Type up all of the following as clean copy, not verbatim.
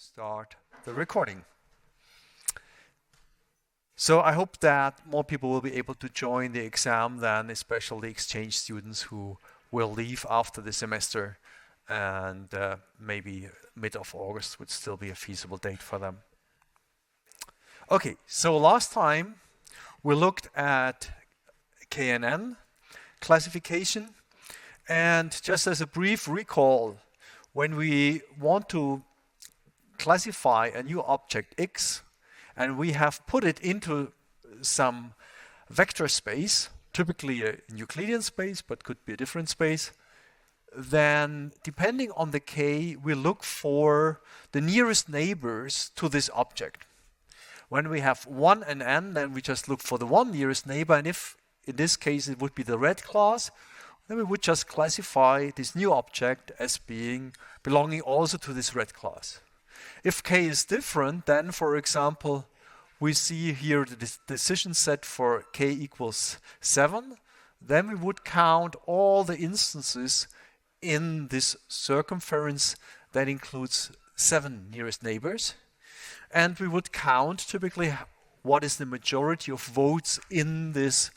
start the recording. So I hope that more people will be able to join the exam than especially exchange students who will leave after the semester, and maybe mid of August would still be a feasible date for them. Okay, so last time we looked at KNN classification, and just as a brief recall, when we want to classify a new object X and we have put it into some vector space, typically a Euclidean space, but could be a different space, then depending on the K, we look for the nearest neighbors to this object. When we have 1 and n, then we just look for the one nearest neighbor, and if in this case it would be the red class, then we would just classify this new object as belonging also to this red class. If K is different, then for example, we see here the decision set for K equals 7, then we would count all the instances in this circumference that includes 7 nearest neighbors. And we would count typically what is the majority of votes in this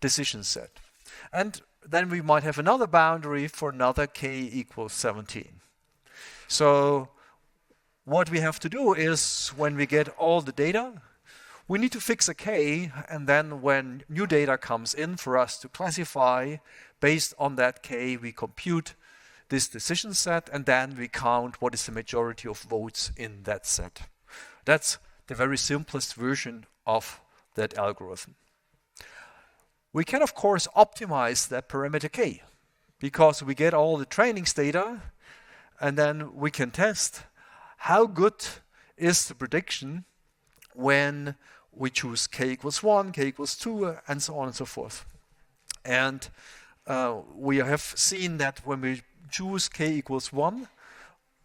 decision set. And then we might have another boundary for another K equals 17. So what we have to do is, when we get all the data, we need to fix a K, and then when new data comes in for us to classify, based on that K, we compute this decision set, and then we count what is the majority of votes in that set. That's the very simplest version of that algorithm. We can, of course, optimize that parameter K, because we get all the trainings data, and then we can test how good is the prediction when we choose K equals 1, K equals 2, and so on and so forth. And we have seen that when we choose K equals 1,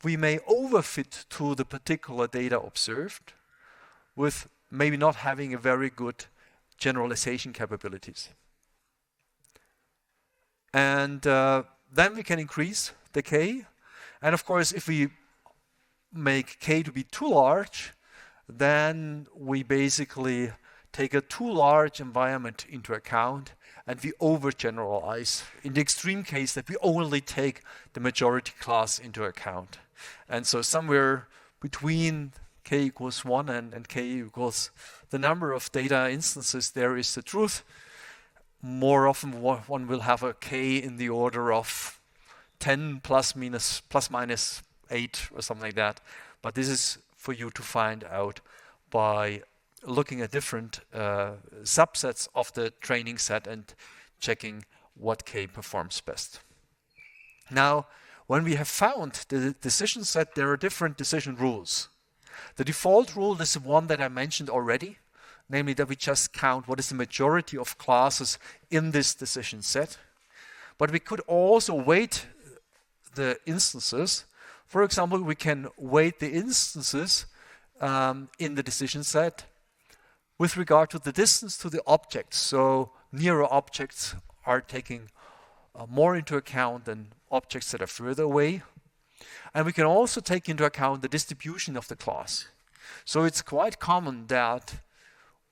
we may overfit to the particular data observed with maybe not having a very good generalization capabilities. And then we can increase the K. And of course, if we make K to be too large, then we basically take a too large environment into account and we overgeneralize. In the extreme case that we only take the majority class into account. And so somewhere between K equals 1 and K equals the number of data instances, there is the truth. More often one will have a K in the order of 10 plus minus 8 or something like that. But this is for you to find out by looking at different subsets of the training set and checking what K performs best. Now, when we have found the decision set, there are different decision rules. The default rule is the one that I mentioned already, namely that we just count what is the majority of classes in this decision set. But we could also weight the instances. For example, we can weight the instances in the decision set with regard to the distance to the objects. So nearer objects are taking more into account than objects that are further away. And we can also take into account the distribution of the class. So it's quite common that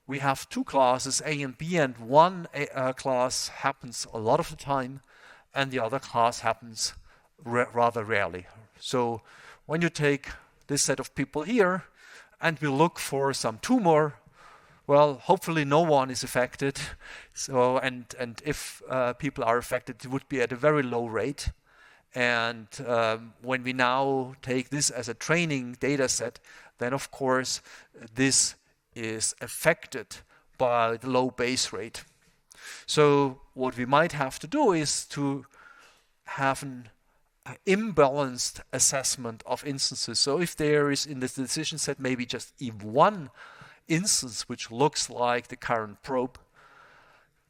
we have two classes, A and B, and one class happens a lot of the time, and the other class happens rather rarely. So when you take this set of people here, and we look for some tumor, well, hopefully no one is affected. So, and if people are affected, it would be at a very low rate. And when we now take this as a training data set, then of course this is affected by the low base rate. So what we might have to do is to have an imbalanced assessment of instances. So if there is in this decision set maybe just even one instance which looks like the current probe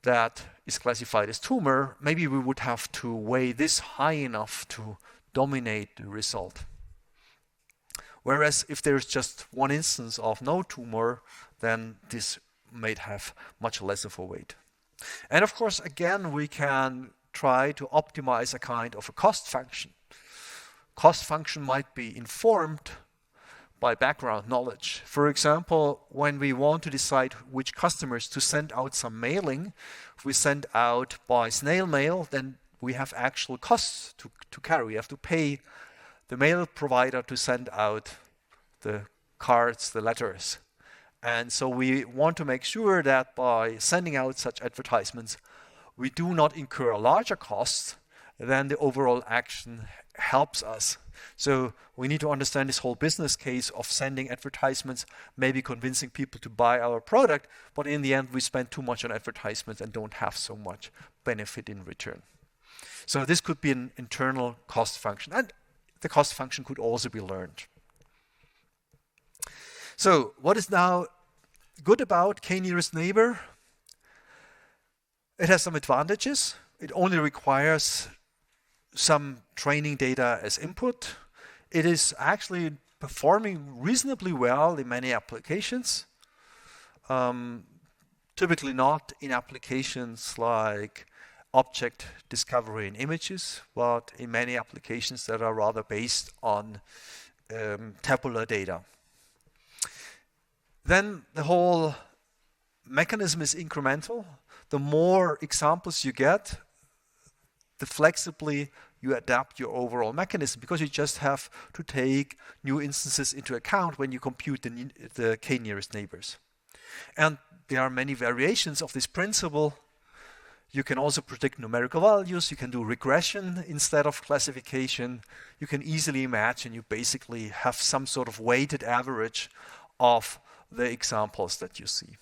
that is classified as tumor, maybe we would have to weigh this high enough to dominate the result. Whereas if there's just one instance of no tumor, then this might have much less of a weight. And of course, again, we can try to optimize a kind of a cost function. Cost function might be informed by background knowledge. For example, when we want to decide which customers to send out some mailing, if we send out by snail mail, then we have actual costs to carry. We have to pay the mail provider to send out the cards, the letters. And so we want to make sure that by sending out such advertisements, we do not incur larger costs than the overall action helps us. So we need to understand this whole business case of sending advertisements, maybe convincing people to buy our product, but in the end we spend too much on advertisements and don't have so much benefit in return. So this could be an internal cost function, and the cost function could also be learned. So what is now good about K-nearest neighbor? It has some advantages. It only requires some training data as input. It is actually performing reasonably well in many applications. Typically not in applications like object discovery in images, but in many applications that are rather based on tabular data. Then the whole mechanism is incremental. The more examples you get, the flexibly you adapt your overall mechanism, because you just have to take new instances into account when you compute the k-nearest neighbors. And there are many variations of this principle. You can also predict numerical values. You can do regression instead of classification. You can easily imagine you basically have some sort of weighted average of the examples that you see.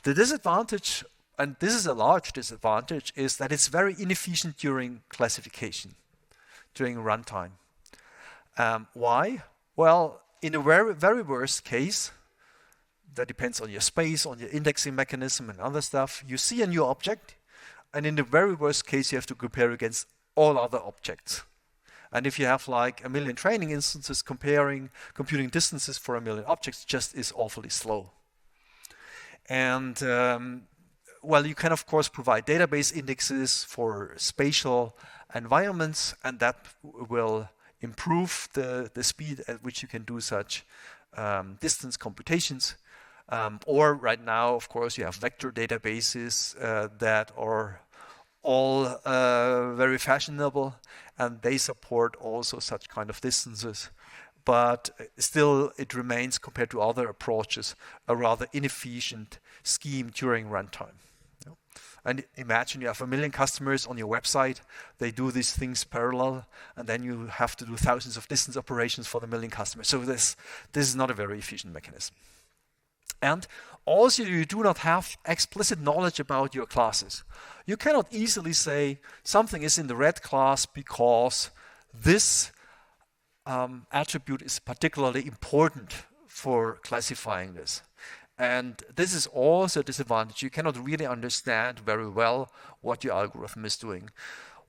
The disadvantage, and this is a large disadvantage, is that it's very inefficient during classification, during runtime. Why? Well, in a very, very worst case, that depends on your space, on your indexing mechanism and other stuff, you see a new object, and in the very worst case, you have to compare against all other objects. And if you have like 1 million training instances, computing distances for 1 million objects just is awfully slow. And well, you can of course provide database indexes for spatial environments, and that will improve the speed at which you can do such distance computations. Or right now, of course, you have vector databases that are all very fashionable, and they support also such kind of distances. But still, it remains, compared to other approaches, a rather inefficient scheme during runtime. And imagine you have 1 million customers on your website, they do these things parallel, and then you have to do thousands of distance operations for the 1 million customers. So this is not a very efficient mechanism. And also, you do not have explicit knowledge about your classes. You cannot easily say something is in the red class because this attribute is particularly important for classifying this. And this is also a disadvantage. You cannot really understand very well what your algorithm is doing.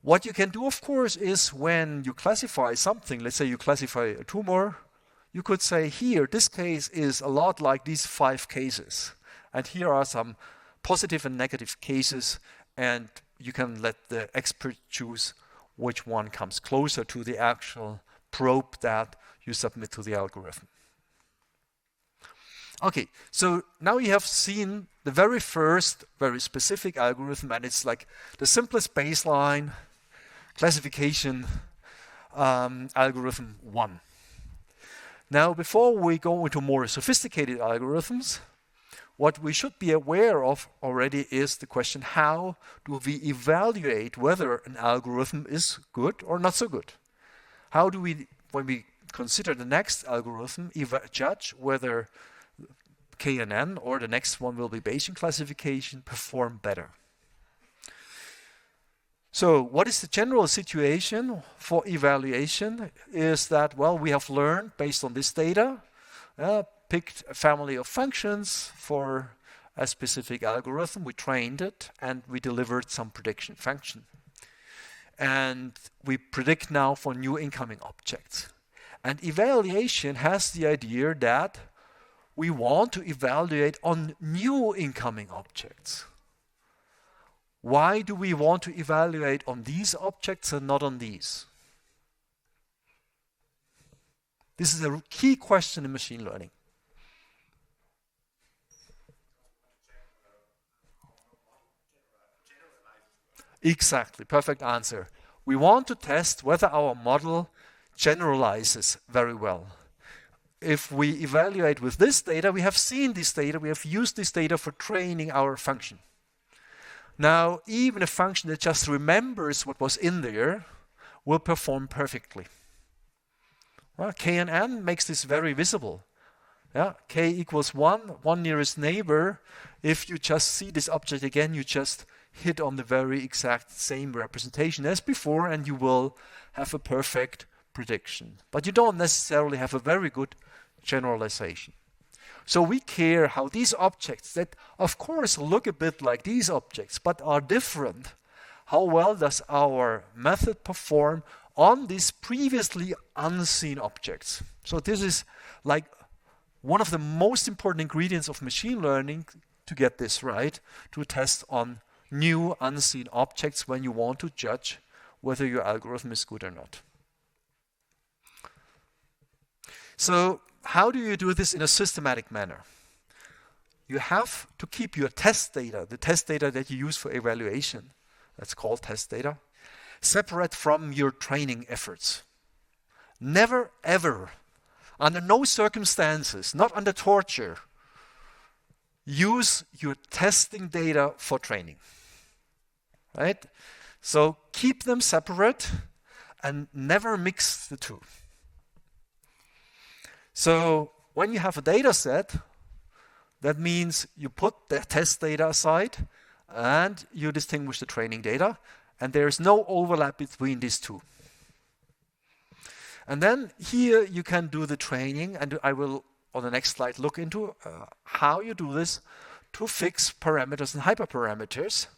What you can do, of course, is when you classify something, let's say you classify a tumor, you could say here, this case is a lot like these 5 cases. And here are some positive and negative cases, and you can let the expert choose which one comes closer to the actual probe that you submit to the algorithm. Okay, so now you have seen the very first, very specific algorithm, and it's like the simplest baseline classification algorithm 1. Now, before we go into more sophisticated algorithms, what we should be aware of already is the question, how do we evaluate whether an algorithm is good or not so good? How do we, when we consider the next algorithm, judge whether KNN or the next one will be Bayesian classification perform better? So what is the general situation for evaluation is that, well, we have learned based on this data, picked a family of functions for a specific algorithm, we trained it, and we delivered some prediction function. And we predict now for new incoming objects. And evaluation has the idea that we want to evaluate on new incoming objects. Why do we want to evaluate on these objects and not on these? This is a key question in machine learning. Exactly, perfect answer. We want to test whether our model generalizes very well. If we evaluate with this data, we have seen this data, we have used this data for training our function. Now, even a function that just remembers what was in there will perform perfectly. Well, k and n makes this very visible. Yeah, k equals 1 nearest neighbor. If you just see this object again, you just hit on the very exact same representation as before, and you will have a perfect prediction. But you don't necessarily have a very good generalization. So we care how these objects that of course look a bit like these objects but are different, how well does our method perform on these previously unseen objects. So this is like one of the most important ingredients of machine learning to get this right, to test on new unseen objects when you want to judge whether your algorithm is good or not. So how do you do this in a systematic manner? You have to keep your test data, the test data that you use for evaluation, that's called test data, separate from your training efforts. Never ever, under no circumstances, not under torture, use your testing data for training. Right? So keep them separate and never mix the two. So when you have a data set, that means you put the test data aside and you distinguish the training data, and there is no overlap between these two. And then here you can do the training, and I will on the next slide look into how you do this to fix parameters and hyperparameters.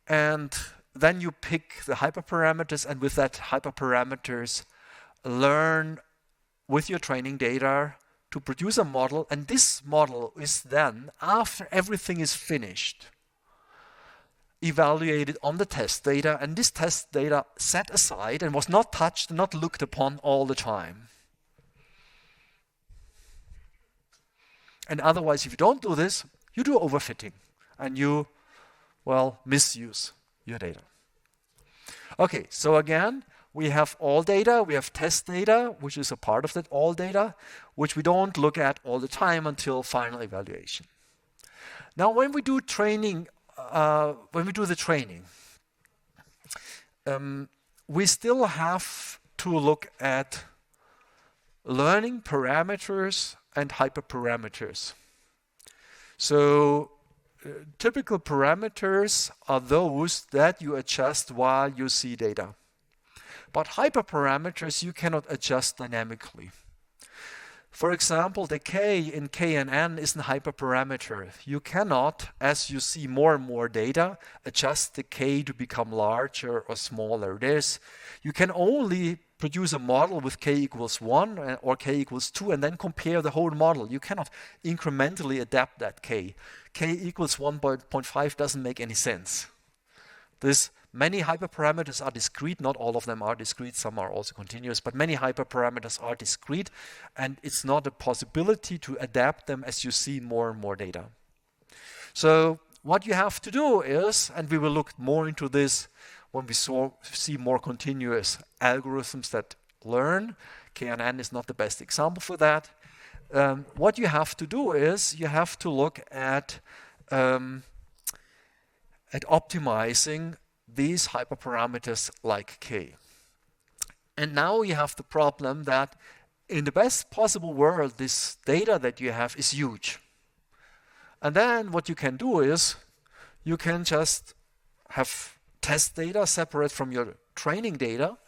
And then you pick the hyperparameters, and with that hyperparameters learn with your training data to produce a model, and this model is then, after everything is finished, evaluated on the test data, and this test data set aside and was not touched, not looked upon all the time. And otherwise, if you don't do this, you do overfitting and you, well, misuse your data. Okay, so again, we have all data, we have test data, which is a part of that all data, which we don't look at all the time until final evaluation. Now, when we do training, we still have to look at learning parameters and hyperparameters. So typical parameters are those that you adjust while you see data. But hyperparameters you cannot adjust dynamically. For example, the k in k and n is a hyperparameter. You cannot, as you see more and more data, adjust the k to become larger or smaller. You can only produce a model with k equals 1 or k equals 2 and then compare the whole model. You cannot incrementally adapt that k. K equals 1.5 doesn't make any sense. Many hyperparameters are discrete, not all of them are discrete, some are also continuous, but many hyperparameters are discrete, and it's not a possibility to adapt them as you see more and more data. So what you have to do is, and we will look more into this when we see more continuous algorithms that learn, KNN is not the best example for that. What you have to do is, you have to look at optimizing these hyperparameters like k. And now you have the problem that in the best possible world, this data that you have is huge. And then what you can do is, you can just have test data separate from your training data,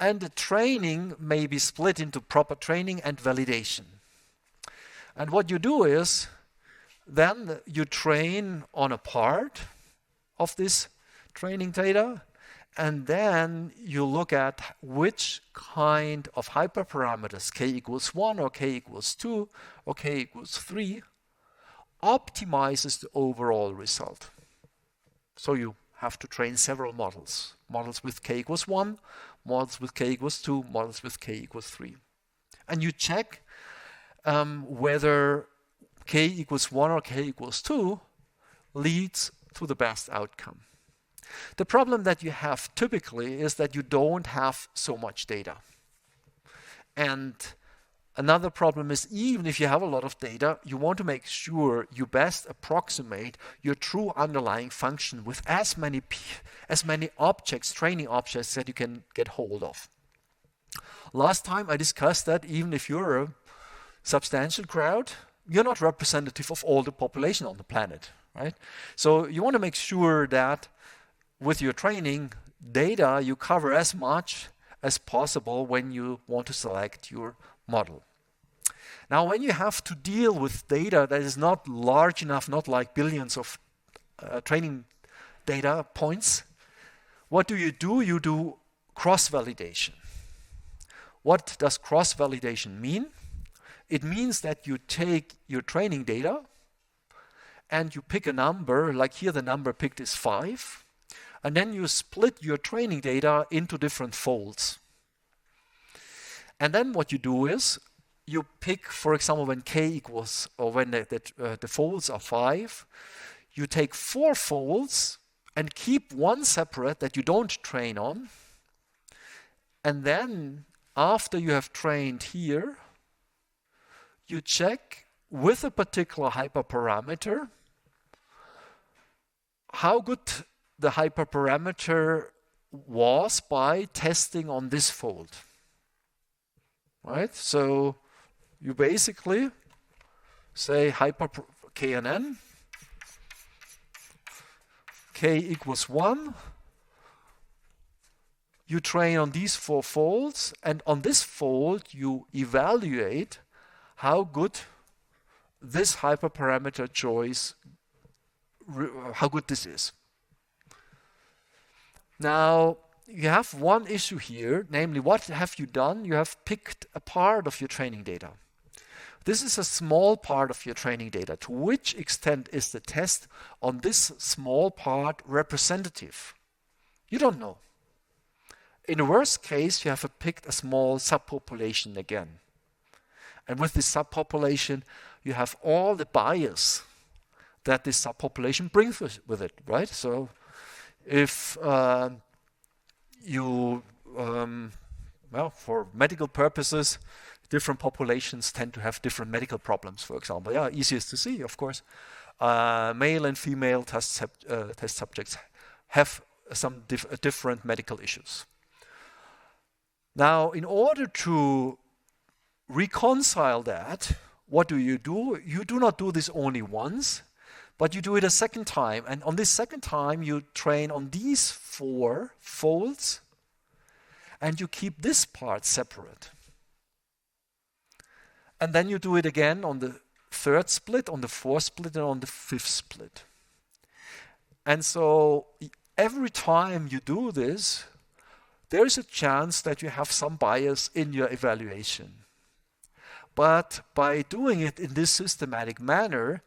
and the training may be split into proper training and validation. And what you do is, then you train on a part of this training data, and then you look at which kind of hyperparameters, k equals 1 or k equals 2 or k equals 3, optimizes the overall result. So you have to train several models. Models with k equals 1, models with k equals 2, models with k equals 3. And you check whether k equals 1 or k equals 2 leads to the best outcome. The problem that you have typically is that you don't have so much data. And another problem is, even if you have a lot of data, you want to make sure you best approximate your true underlying function with as many objects, training objects, that you can get hold of. Last time I discussed that even if you're a substantial crowd, you're not representative of all the population on the planet, right? So you want to make sure that with your training data, you cover as much as possible when you want to select your model. Now, when you have to deal with data that is not large enough, not like billions of training data points, what do? You do cross-validation. What does cross-validation mean? It means that you take your training data and you pick a number, like here the number picked is 5, and then you split your training data into different folds. And then what you do is you pick, for example, when k equals, or when the folds are 5, you take 4 folds and keep one separate that you don't train on. And then after you have trained here, you check with a particular hyperparameter how good the hyperparameter was by testing on this fold. Right? So you basically say knn, k equals 1. You train on these 4 folds, and on this fold you evaluate how good this hyperparameter choice, how good this is. Now, you have one issue here, namely, what have you done? You have picked a part of your training data. This is a small part of your training data. To which extent is the test on this small part representative? You don't know. In the worst case, you have picked a small subpopulation again. And with this subpopulation, you have all the bias that this subpopulation brings with it, right? So if well, for medical purposes, different populations tend to have different medical problems, for example. Yeah, easiest to see, of course. Male and female test subjects have some different medical issues. Now, in order to reconcile that, what do? You do not do this only once, but you do it a second time. And on this second time, you train on these 4 folds, and you keep this part separate. And then you do it again on the 3rd split, on the 4th split, and on the 5th split. And so every time you do this, there is a chance that you have some bias in your evaluation. But by doing it in this systematic manner,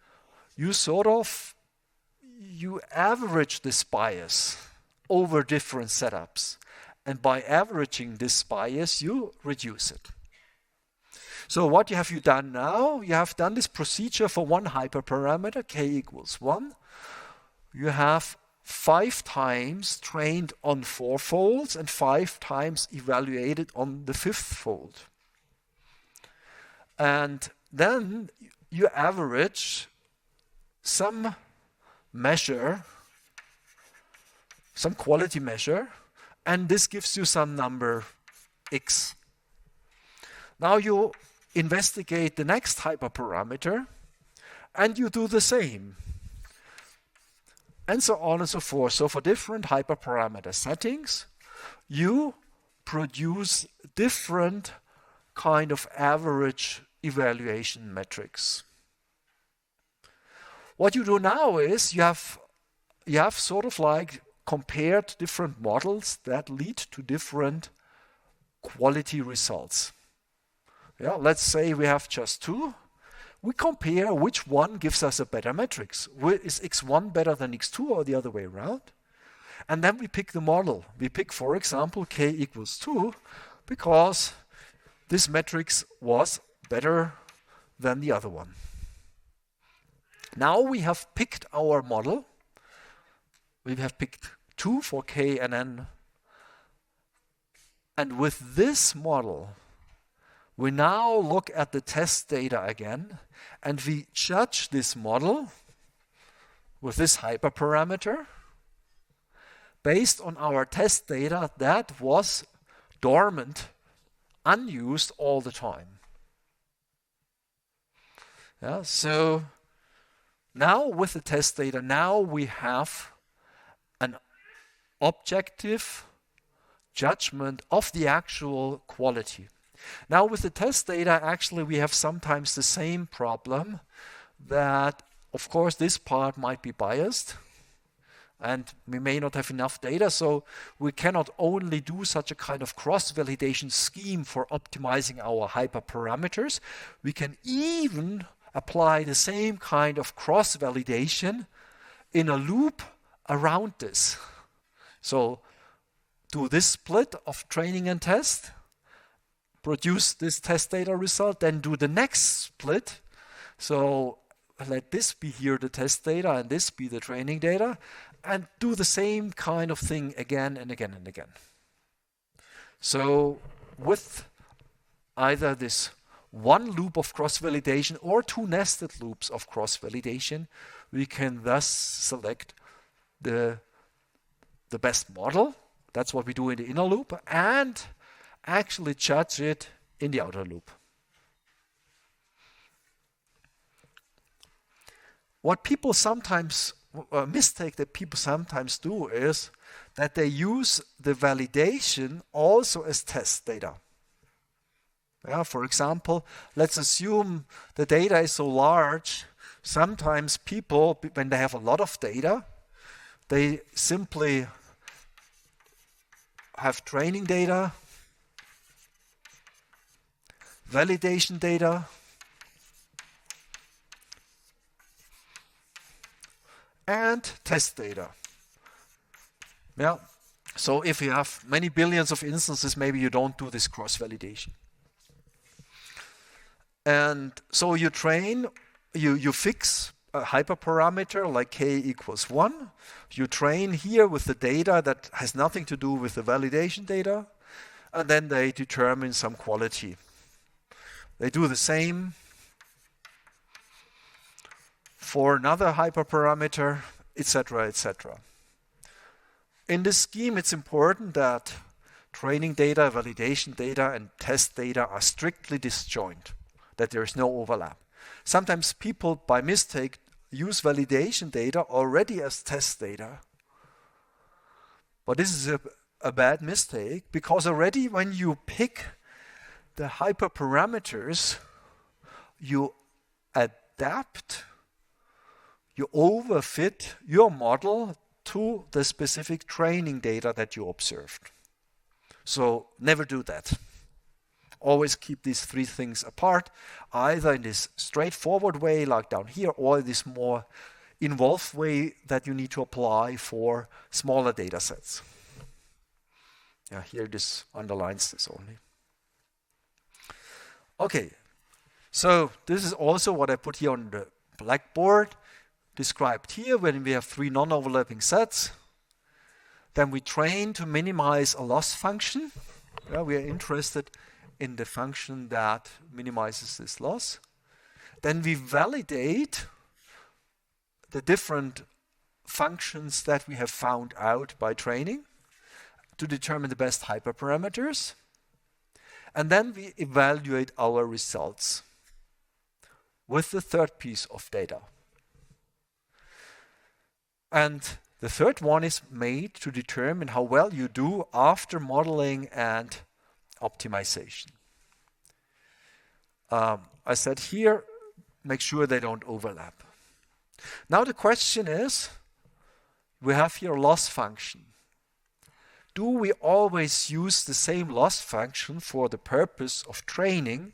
you average this bias over different setups. And by averaging this bias, you reduce it. So what have you done now? You have done this procedure for one hyperparameter, k equals 1. You have 5 times trained on 4 folds and 5 times evaluated on the 5th fold. And then you average some measure, some quality measure, and this gives you some number x. Now you investigate the next hyperparameter, and you do the same. And so on and so forth. So for different hyperparameter settings, you produce different kind of average evaluation metrics. What you do now is you have sort of like compared different models that lead to different quality results. Yeah, let's say we have just 2. We compare which one gives us a better metrics. Is x1 better than x2 or the other way around? And then we pick the model. We pick, for example, k equals 2 because this matrix was better than the other one. Now we have picked our model. We have picked 2 for k and n. And with this model, we now look at the test data again, and we judge this model with this hyperparameter based on our test data that was dormant, unused all the time. Yeah, so now with the test data, now we have an objective judgment of the actual quality. Now with the test data, actually we have sometimes the same problem that, of course, this part might be biased and we may not have enough data, so we cannot only do such a kind of cross-validation scheme for optimizing our hyperparameters, we can even apply the same kind of cross-validation in a loop around this. So do this split of training and test, produce this test data result, then do the next split. So let this be here the test data and this be the training data, and do the same kind of thing again and again and again. So with either this one loop of cross-validation or 2 nested loops of cross-validation, we can thus select the best model. That's what we do in the inner loop, and actually judge it in the outer loop. What people sometimes, a mistake that people sometimes do is that they use the validation also as test data. Yeah, for example, let's assume the data is so large, sometimes people, when they have a lot of data, they simply have training data, validation data, and test data. Yeah. So if you have many billions of instances, maybe you don't do this cross-validation. And so you train, you fix a hyperparameter like k equals 1. You train here with the data that has nothing to do with the validation data, and then they determine some quality. They do the same for another hyperparameter, etc., etc. In this scheme, it's important that training data, validation data, and test data are strictly disjoint, that there is no overlap. Sometimes people, by mistake, use validation data already as test data. But this is a bad mistake, because already when you pick the hyperparameters, you adapt, you overfit your model to the specific training data that you observed. So never do that. Always keep these 3 things apart, either in this straightforward way like down here, or this more involved way that you need to apply for smaller data sets. Yeah, here this underlines this only. Okay, so this is also what I put here on the blackboard, described here. When we have 3 non-overlapping sets, then we train to minimize a loss function. Yeah, we are interested in the function that minimizes this loss. Then we validate the different functions that we have found out by training to determine the best hyperparameters. And then we evaluate our results with the 3rd piece of data. And the 3rd one is made to determine how well you do after modeling and optimization. I said here, make sure they don't overlap. Now the question is, we have here a loss function. Do we always use the same loss function for the purpose of training,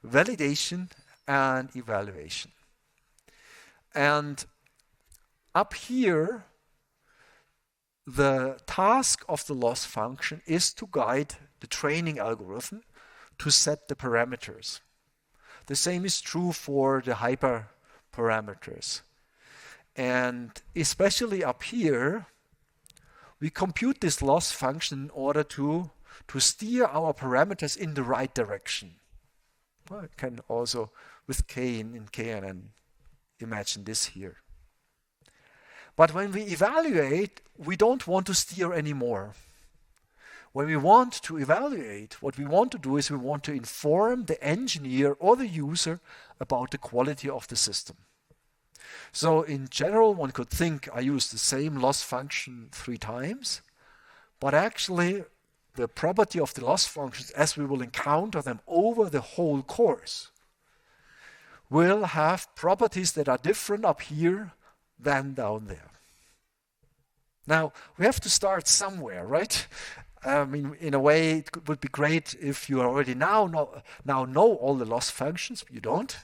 validation, and evaluation? And up here, the task of the loss function is to guide the training algorithm to set the parameters. The same is true for the hyperparameters. And especially up here, we compute this loss function in order to steer our parameters in the right direction. Well, I can also, with k in KNN, imagine this here. But when we evaluate, we don't want to steer anymore. When we want to evaluate, what we want to do is we want to inform the engineer or the user about the quality of the system. So in general, one could think I use the same loss function 3 times, but actually the property of the loss functions, as we will encounter them over the whole course, will have properties that are different up here than down there. Now, we have to start somewhere, right? I mean, in a way, it would be great if you already now know all the loss functions. You don't.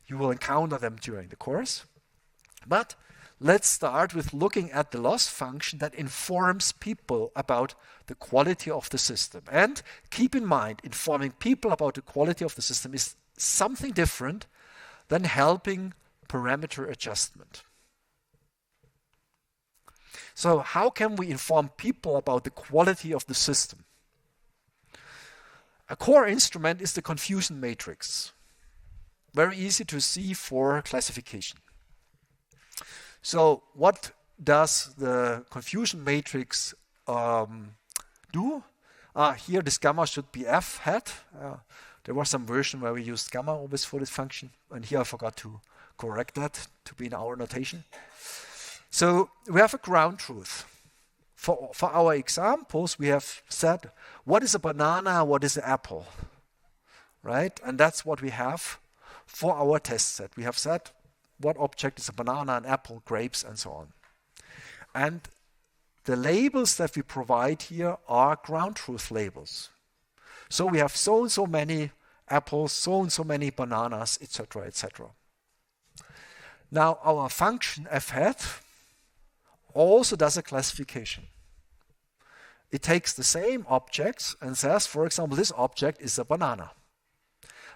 You will encounter them during the course. But let's start with looking at the loss function that informs people about the quality of the system. And keep in mind, informing people about the quality of the system is something different than helping parameter adjustment. So how can we inform people about the quality of the system? A core instrument is the confusion matrix. Very easy to see for classification. So what does the confusion matrix do? Here this gamma should be f hat. There was some version where we used gamma always for this function, and here I forgot to correct that to be in our notation. So we have a ground truth. For our examples, we have said, what is a banana, what is an apple? Right? And that's what we have for our test set. We have said what object is a banana, an apple, grapes, and so on. And the labels that we provide here are ground truth labels. So we have so and so many apples, so and so many bananas, etc., etc. Now our function f hat also does a classification. It takes the same objects and says, for example, this object is a banana.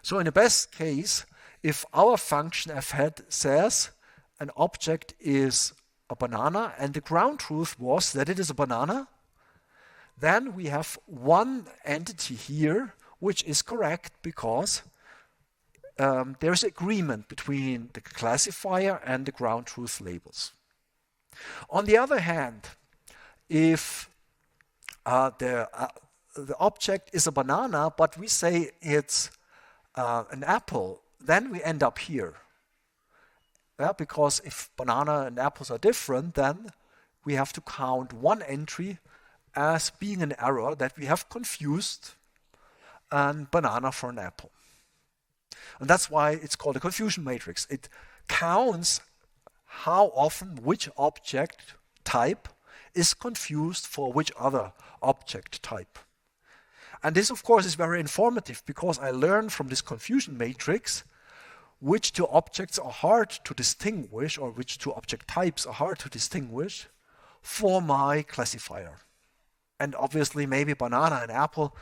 So in the best case, if our function f hat says an object is a banana and the ground truth was that it is a banana, then we have one entity here which is correct because there's agreement between the classifier and the ground truth labels. On the other hand, if the object is a banana, but we say it's an apple, then we end up here. Yeah, because if banana and apples are different, then we have to count one entry as being an error that we have confused a banana for an apple. And that's why it's called a confusion matrix. It counts how often which object type is confused for which other object type. And this, of course, is very informative because I learn from this confusion matrix which 2 objects are hard to distinguish or which 2 object types are hard to distinguish for my classifier. And obviously maybe banana and apple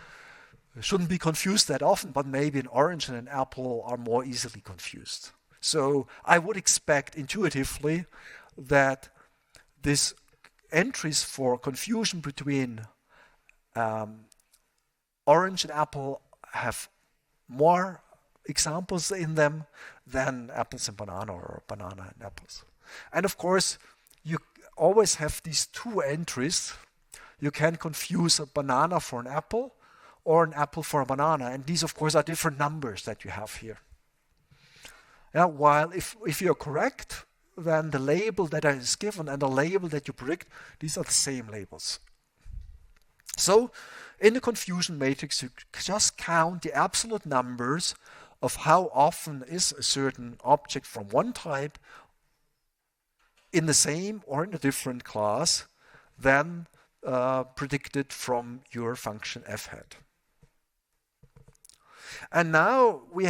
shouldn't be confused that often, but maybe an orange and an apple are more easily confused. So I would expect intuitively that these entries for confusion between orange and apple have more examples in them than apples and banana or banana and apples. And of course, you always have these 2 entries. You can confuse a banana for an apple or an apple for a banana. And these, of course, are different numbers that you have here. Yeah, while if you're correct, then the label that is given and the label that you predict, these are the same labels. So in the confusion matrix, you just count the absolute numbers of how often is a certain object from one type in the same or in a different class than predicted from your function f hat. And now we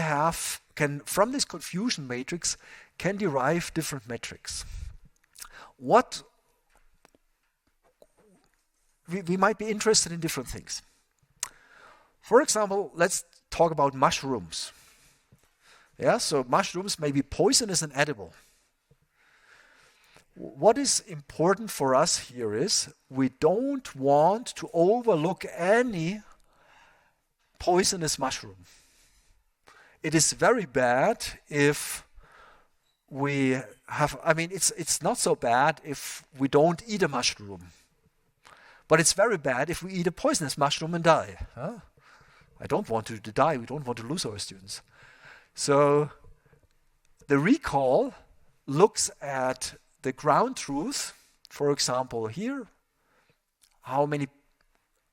from this confusion matrix can derive different metrics. What we might be interested in different things. For example, let's talk about mushrooms. Yeah, so mushrooms may be poisonous and edible. What is important for us here is we don't want to overlook any poisonous mushroom. It is very bad if we have, it's not so bad if we don't eat a mushroom. But it's very bad if we eat a poisonous mushroom and die. Huh? I don't want to die. We don't want to lose our students. So the recall looks at the ground truth, for example, here, how many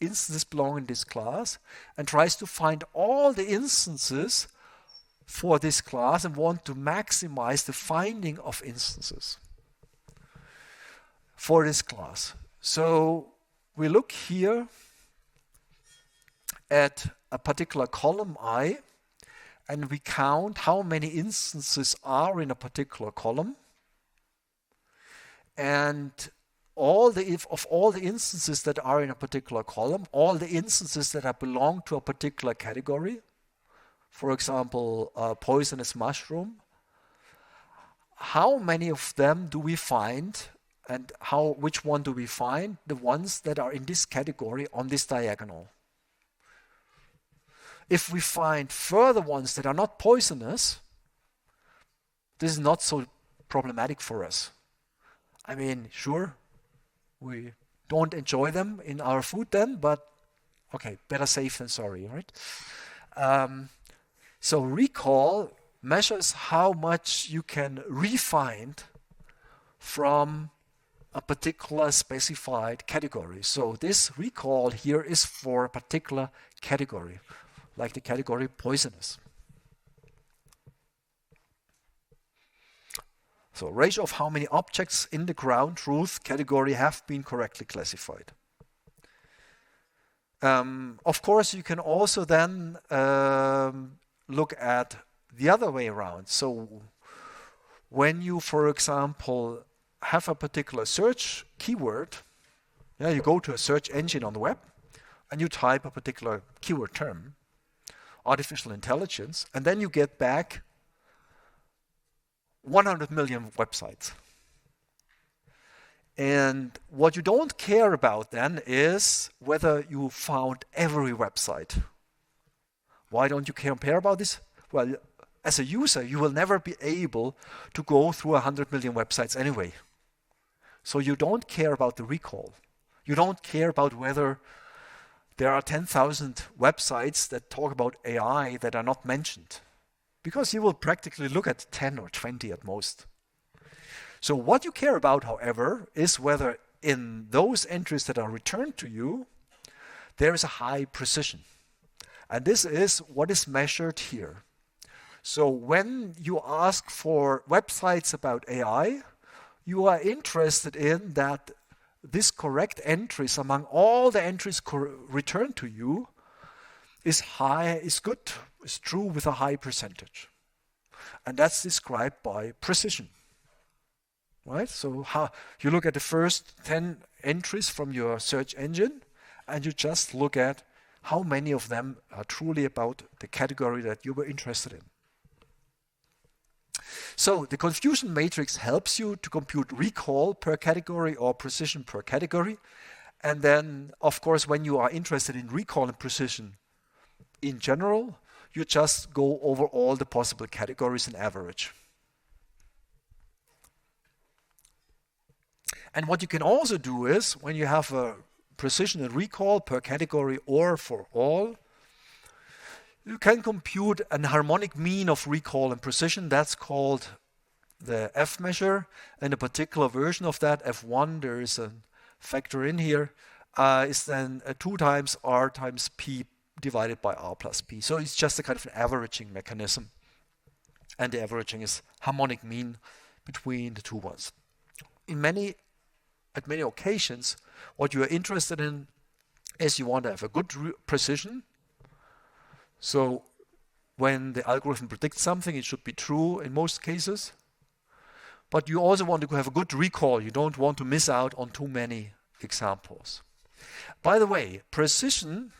instances belong in this class, and tries to find all the instances for this class and want to maximize the finding of instances for this class. So we look here at a particular column I, and we count how many instances are in a particular column. And of all the instances that are in a particular column, all the instances that belong to a particular category, for example, poisonous mushroom, how many of them do we find, and which one do we find? The ones that are in this category on this diagonal. If we find further ones that are not poisonous, this is not so problematic for us. Sure, we don't enjoy them in our food then, but okay, better safe than sorry, right? So recall measures how much you can re-find from a particular specified category. So this recall here is for a particular category, like the category poisonous. So ratio of how many objects in the ground truth category have been correctly classified. Of course, you can also then look at the other way around. So when you, for example, have a particular search keyword, you go to a search engine on the web and you type a particular keyword term, artificial intelligence, and then you get back 100 million websites. And what you don't care about then is whether you found every website. Why don't you care about this? Well, as a user, you will never be able to go through 100 million websites anyway. So you don't care about the recall. You don't care about whether there are 10,000 websites that talk about AI that are not mentioned, because you will practically look at 10 or 20 at most. So what you care about, however, is whether in those entries that are returned to you, there is a high precision. And this is what is measured here. So when you ask for websites about AI, you are interested in that this correct entries among all the entries returned to you is high, is good, is true with a high percentage. And that's described by precision. Right? So you look at the first 10 entries from your search engine, and you just look at how many of them are truly about the category that you were interested in. So the confusion matrix helps you to compute recall per category or precision per category. And then, of course, when you are interested in recall and precision in general, you just go over all the possible categories and average. And what you can also do is, when you have a precision and recall per category or for all, you can compute an harmonic mean of recall and precision. That's called the F measure. And a particular version of that, F1, there is a factor in here, is then 2 times R times P divided by R plus P. So it's just a kind of an averaging mechanism. And the averaging is harmonic mean between the two ones. At many occasions, what you are interested in is you want to have a good precision. So when the algorithm predicts something, it should be true in most cases. But you also want to have a good recall. You don't want to miss out on too many examples. By the way, precision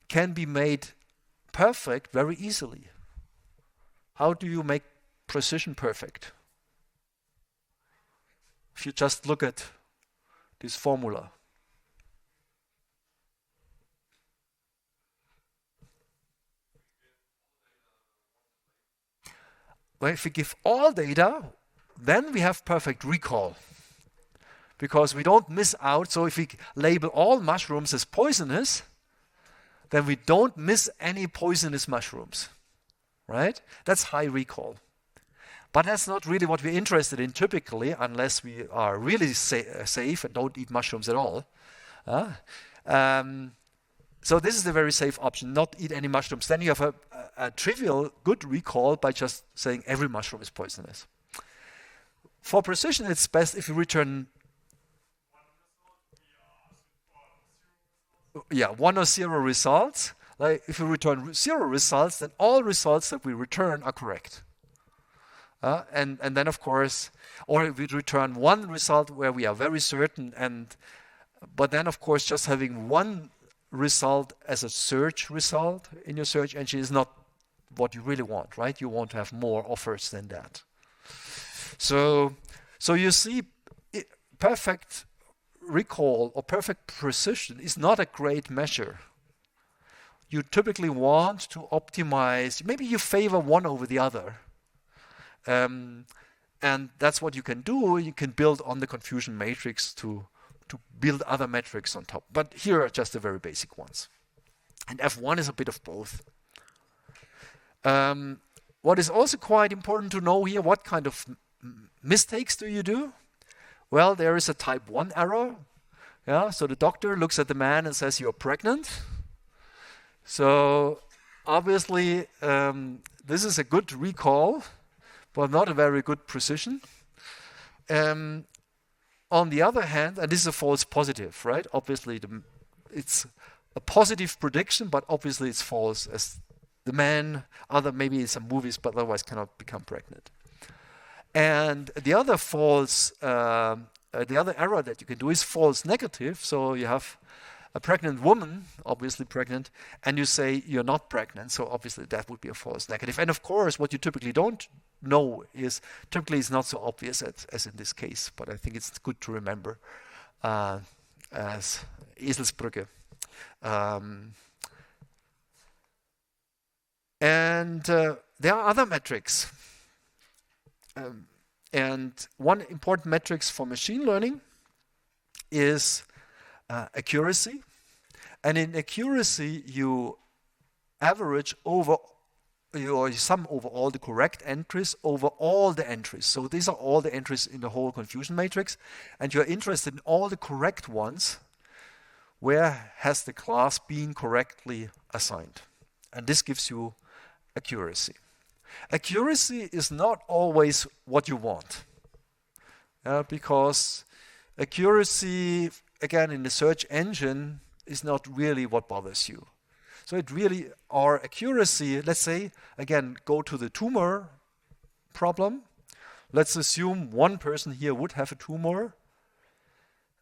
can be made perfect very easily. How do you make precision perfect? If you just look at this formula. Well, if we give all data, then we have perfect recall. Because we don't miss out. So if we label all mushrooms as poisonous, then we don't miss any poisonous mushrooms. Right? That's high recall. But that's not really what we're interested in typically, unless we are really safe and don't eat mushrooms at all. So this is the very safe option, not eat any mushrooms. Then you have a trivial good recall by just saying every mushroom is poisonous. For precision, it's best if you return one or zero results. Like if you return 0 results, then all results that we return are correct. And then of course, or if we return 1 result where we are very certain, but then of course just having 1 result as a search result in your search engine is not what you really want, right? You want to have more offers than that. So you see, perfect recall or perfect precision is not a great measure. You typically want to optimize, maybe you favor one over the other. And that's what you can do. You can build on the confusion matrix to build other metrics on top. But here are just the very basic ones. And F1 is a bit of both. What is also quite important to know here, what kind of mistakes do you do? Well, there is a type 1 error. So the doctor looks at the man and says, you're pregnant. So obviously, this is a good recall, but not a very good precision. On the other hand, and this is a false positive, right? Obviously, it's a positive prediction, but obviously it's false, as the man, maybe in some movies, but otherwise cannot become pregnant. And the other the other error that you can do is false negative. So you have a pregnant woman, obviously pregnant, and you say you're not pregnant. So obviously that would be a false negative. And of course, what you typically don't know is, typically it's not so obvious as in this case, but I think it's good to remember as Eselsbrücke. And there are other metrics. And one important metrics for machine learning is accuracy. And in accuracy, you average over, or you sum over all the correct entries over all the entries. So these are all the entries in the whole confusion matrix. And you're interested in all the correct ones. Where has the class been correctly assigned? And this gives you accuracy. Accuracy is not always what you want. Because accuracy, again, in the search engine is not really what bothers you. So it really, our accuracy, let's say, again, go to the tumor problem. Let's assume one person here would have a tumor.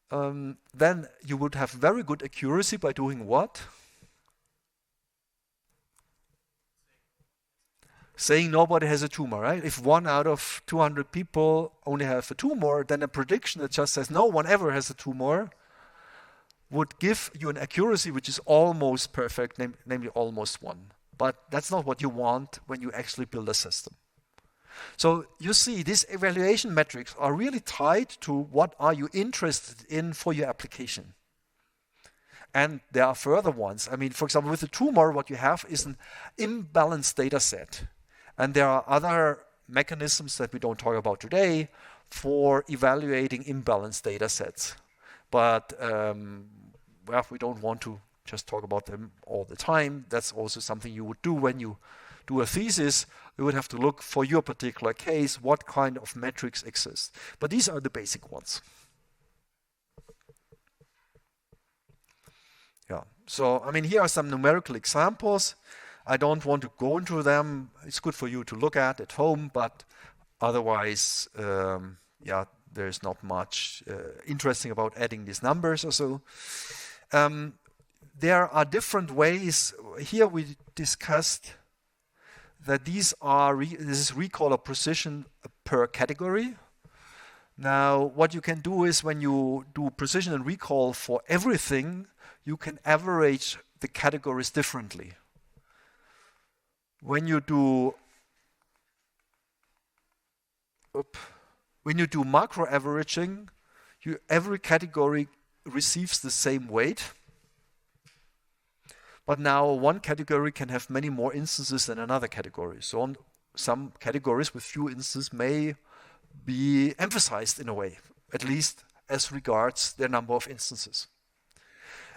Then you would have very good accuracy by doing what? Saying nobody has a tumor, right? If 1 out of 200 people only have a tumor, then a prediction that just says no one ever has a tumor would give you an accuracy which is almost perfect, namely almost 1. But that's not what you want when you actually build a system. So you see, these evaluation metrics are really tied to what are you interested in for your application. And there are further ones. I mean, for example, with the tumor, what you have is an imbalanced data set. And there are other mechanisms that we don't talk about today for evaluating imbalanced data sets. But we don't want to just talk about them all the time. That's also something you would do when you do a thesis. You would have to look for your particular case, what kind of metrics exist. But these are the basic ones. So, I mean, here are some numerical examples. I don't want to go into them. It's good for you to look at home, but otherwise, there's not much interesting about adding these numbers or so. there are different ways. Here we discussed that this is recall of precision per category. Now, what you can do is when you do precision and recall for everything, you can average the categories differently. When you do macro averaging, every category receives the same weight. But now one category can have many more instances than another category. So some categories with few instances may be emphasized in a way, at least as regards their number of instances.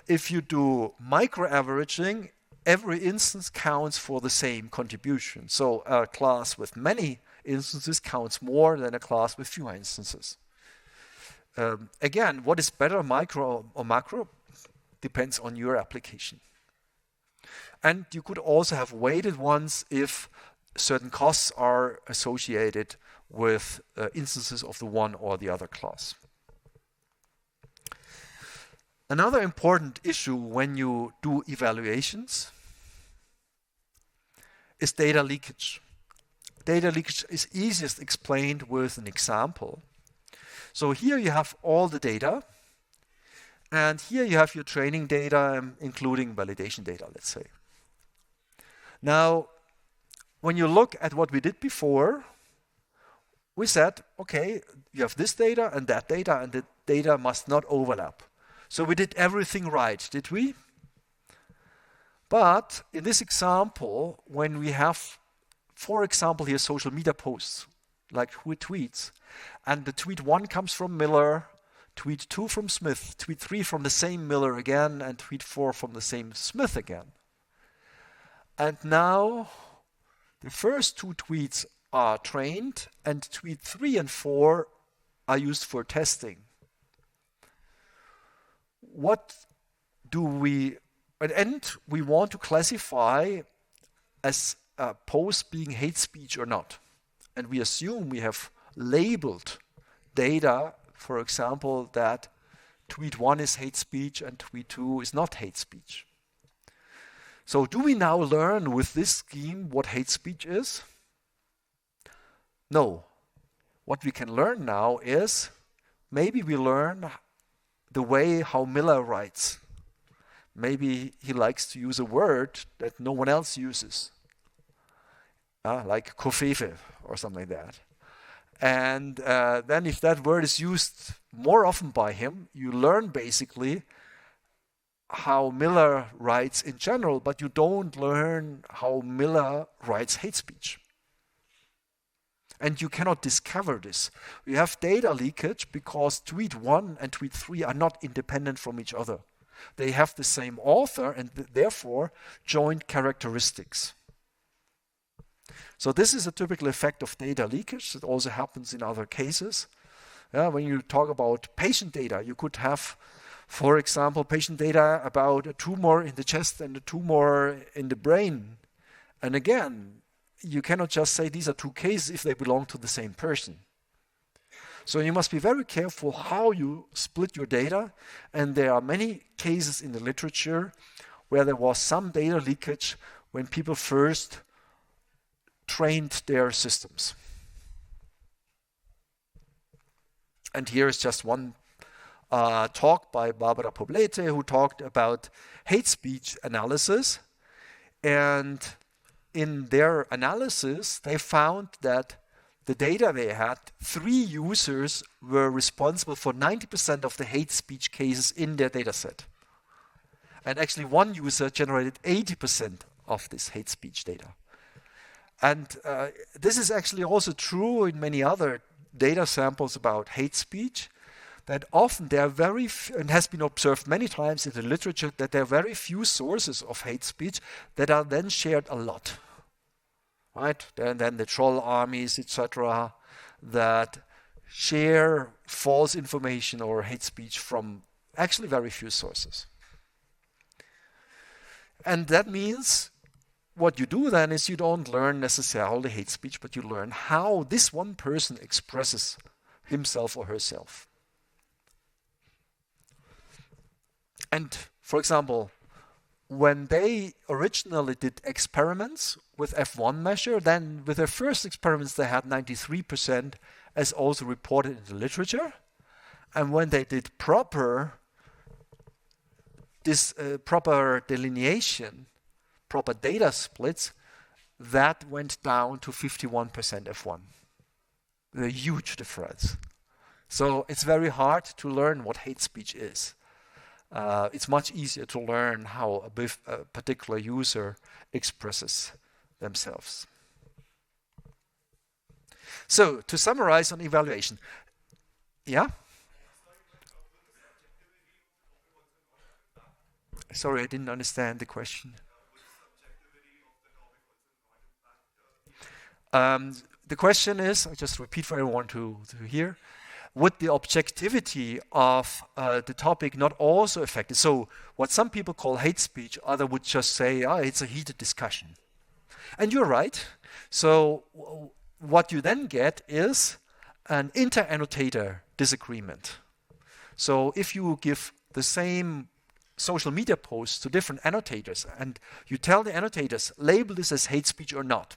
If you do micro-averaging, every instance counts for the same contribution. So a class with many instances counts more than a class with fewer instances. Again, what is better, micro or macro, depends on your application. And you could also have weighted ones if certain costs are associated with instances of the one or the other class. Another important issue when you do evaluations is data leakage. Data leakage is easiest explained with an example. So here you have all the data, and here you have your training data, including validation data, let's say. Now, when you look at what we did before, we said, okay, you have this data, and the data must not overlap. So we did everything right, did we? But in this example, when we have, for example, here social media posts, like tweets, and the tweet 1 comes from Miller, tweet 2 from Smith, tweet 3 from the same Miller again, and tweet 4 from the same Smith again. And now the first 2 tweets are trained, and tweet 3 and 4 are used for testing. And we want to classify as a post being hate speech or not. And we assume we have labeled data, for example, that tweet 1 is hate speech and tweet 2 is not hate speech. So do we now learn with this scheme what hate speech is? No. What we can learn now is maybe we learn the way how Miller writes. Maybe he likes to use a word that no one else uses, like kofefe or something like that. And then if that word is used more often by him, you learn basically how Miller writes in general, but you don't learn how Miller writes hate speech. And you cannot discover this. We have data leakage because tweet 1 and tweet 3 are not independent from each other. They have the same author and therefore joint characteristics. So this is a typical effect of data leakage. It also happens in other cases. When you talk about patient data, you could have, for example, patient data about a tumor in the chest and a tumor in the brain. And again, you cannot just say these are 2 cases if they belong to the same person. So you must be very careful how you split your data. And there are many cases in the literature where there was some data leakage when people first trained their systems. And here is just one talk by Barbara Poblete, who talked about hate speech analysis. And in their analysis, they found that the data they had, 3 users were responsible for 90% of the hate speech cases in their data set. And actually 1 user generated 80% of this hate speech data. And this is actually also true in many other data samples about hate speech, that often there are and has been observed many times in the literature, that there are very few sources of hate speech that are then shared a lot. Right? And then the troll armies, etc., that share false information or hate speech from actually very few sources. And that means what you do then is you don't learn necessarily hate speech, but you learn how this one person expresses himself or herself. And for example, when they originally did experiments with F1 measure, then with their first experiments they had 93% as also reported in the literature. And when they did proper delineation, proper data splits, that went down to 51% F1. A huge difference. So it's very hard to learn what hate speech is. It's much easier to learn how a particular user expresses themselves. So to summarize on evaluation, yeah? Sorry, I didn't understand the question. The question is, I just repeat for everyone to hear, would the objectivity of the topic not also affect it? So what some people call hate speech, others would just say, oh, it's a heated discussion. And you're right. So what you then get is an inter-annotator disagreement. So if you give the same social media posts to different annotators and you tell the annotators, label this as hate speech or not,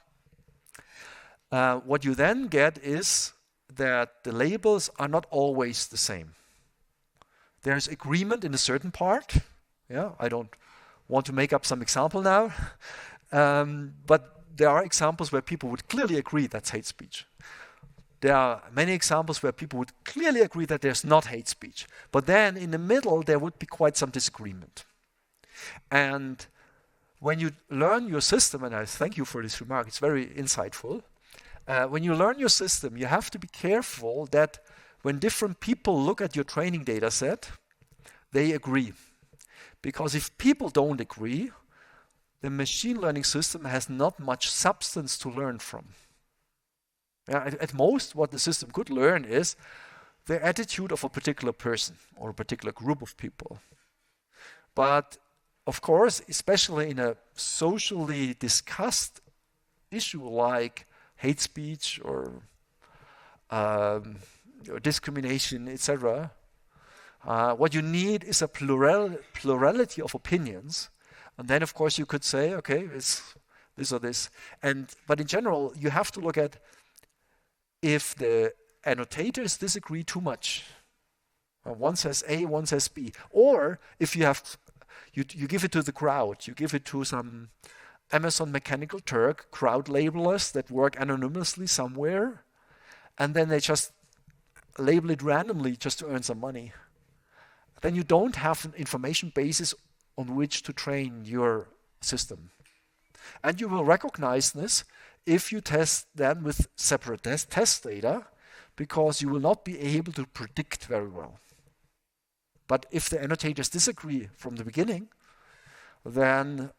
what you then get is that the labels are not always the same. There's agreement in a certain part. Yeah, I don't want to make up some example now, but there are examples where people would clearly agree that's hate speech. There are many examples where people would clearly agree that there's not hate speech. But then in the middle, there would be quite some disagreement. And when you learn your system, and I thank you for this remark, it's very insightful. When you learn your system, you have to be careful that when different people look at your training data set, they agree. Because if people don't agree, the machine learning system has not much substance to learn from. At most, what the system could learn is the attitude of a particular person or a particular group of people. But of course, especially in a socially discussed issue like hate speech or discrimination, etc., what you need is a plurality of opinions. And then, of course, you could say, okay, it's this or this. But in general, you have to look at if the annotators disagree too much. One says A, one says B. Or if you give it to the crowd, you give it to some Amazon Mechanical Turk crowd labelers that work anonymously somewhere, and then they just label it randomly just to earn some money. Then you don't have an information basis on which to train your system. And you will recognize this if you test them with separate test data, because you will not be able to predict very well. But if the annotators disagree from the beginning, then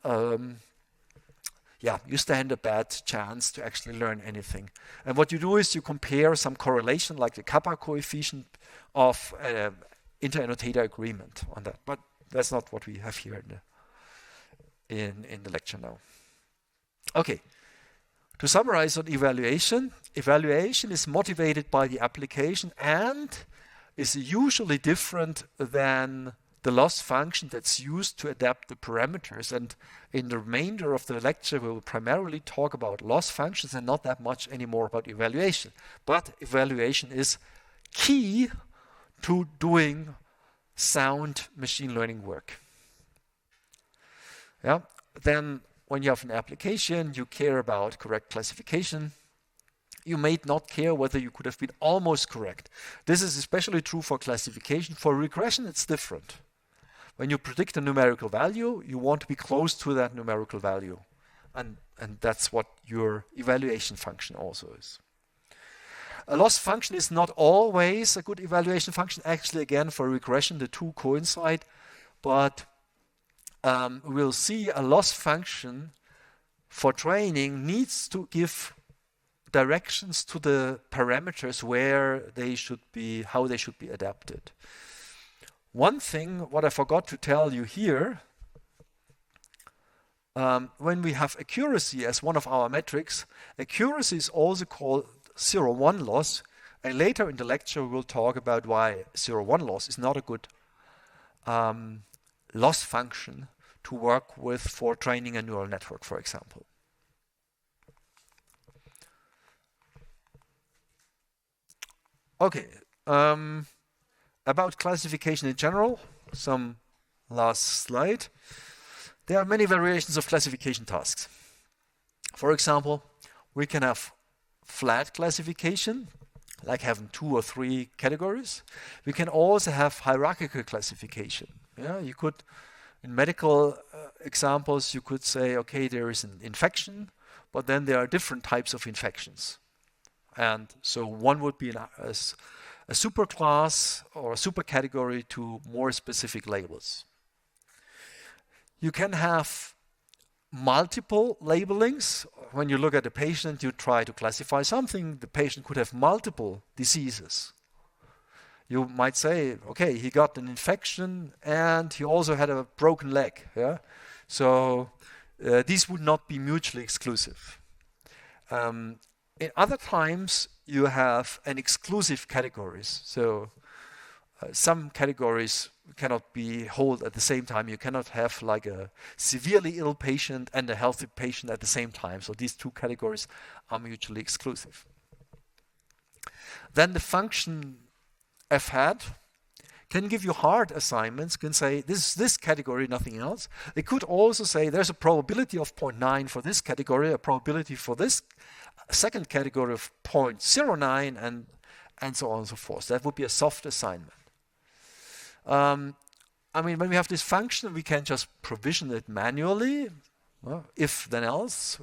you stand a bad chance to actually learn anything. And what you do is you compare some correlation, like the kappa coefficient of inter-annotator agreement on that. But that's not what we have here in the lecture now. Okay. To summarize on evaluation is motivated by the application and is usually different than the loss function that's used to adapt the parameters. And in the remainder of the lecture, we will primarily talk about loss functions and not that much anymore about evaluation. But evaluation is key to doing sound machine learning work. Yeah. Then when you have an application, you care about correct classification. You may not care whether you could have been almost correct. This is especially true for classification. For regression, it's different. When you predict a numerical value, you want to be close to that numerical value. And that's what your evaluation function also is. A loss function is not always a good evaluation function. Actually, again, for regression, the two coincide. But we'll see a loss function for training needs to give directions to the parameters where they should be, how they should be adapted. One thing, what I forgot to tell you here, when we have accuracy as one of our metrics, accuracy is also called 0-1 loss. And later in the lecture, we'll talk about why 0-1 loss is not a good loss function to work with for training a neural network, for example. Okay, about classification in general, some last slide. There are many variations of classification tasks. For example, we can have flat classification, like having 2 or 3 categories. We can also have hierarchical classification. Yeah, you could, in medical examples, you could say, okay, there is an infection, but then there are different types of infections. And so one would be a superclass or a supercategory to more specific labels. You can have multiple labelings. When you look at a patient, you try to classify something. The patient could have multiple diseases. You might say, okay, he got an infection and he also had a broken leg. Yeah? So these would not be mutually exclusive. In other times, you have an exclusive categories. So some categories cannot be held at the same time. You cannot have like a severely ill patient and a healthy patient at the same time. So these two categories are mutually exclusive. Then the function fhat can give you hard assignments, can say this is this category, nothing else. It could also say there's a probability of 0.9 for this category, a probability for this second category of 0.09, and so on and so forth. That would be a soft assignment. I mean, when we have this function, we can just provision it manually, if then else,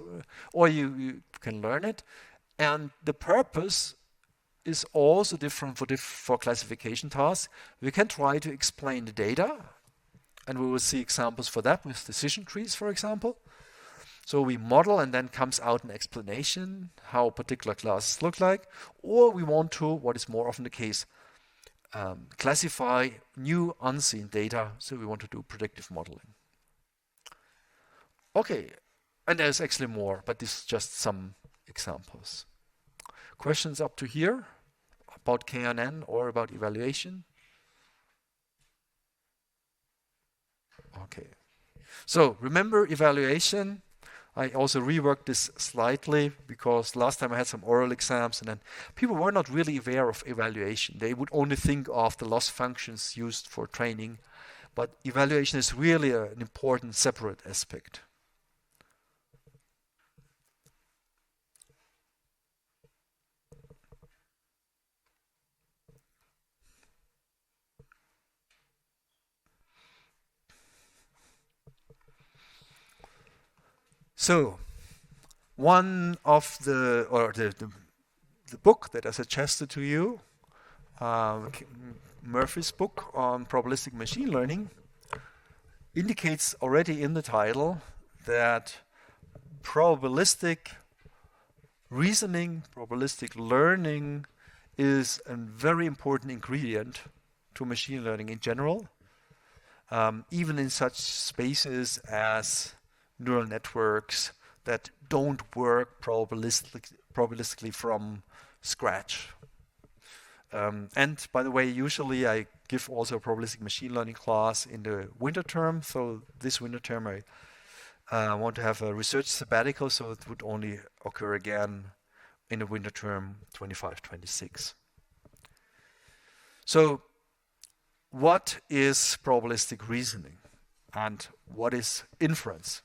or you can learn it. And the purpose is also different for classification tasks. We can try to explain the data, and we will see examples for that with decision trees, for example. So we model and then comes out an explanation how particular classes look like, or we want to, what is more often the case, classify new unseen data, so we want to do predictive modeling. Okay, and there's actually more, but this is just some examples. Questions up to here about KNN or about evaluation? Okay, so remember evaluation. I also reworked this slightly because last time I had some oral exams and then people were not really aware of evaluation. They would only think of the loss functions used for training, but evaluation is really an important separate aspect. So, one of the book that I suggested to you, Murphy's book on probabilistic machine learning, indicates already in the title that probabilistic reasoning, probabilistic learning is a very important ingredient to machine learning in general, even in such spaces as neural networks that don't work probabilistically from scratch. And by the way, usually I give also a probabilistic machine learning class in the winter term. So this winter term I want to have a research sabbatical, so it would only occur again in the winter term 25-26. So what is probabilistic reasoning and what is inference?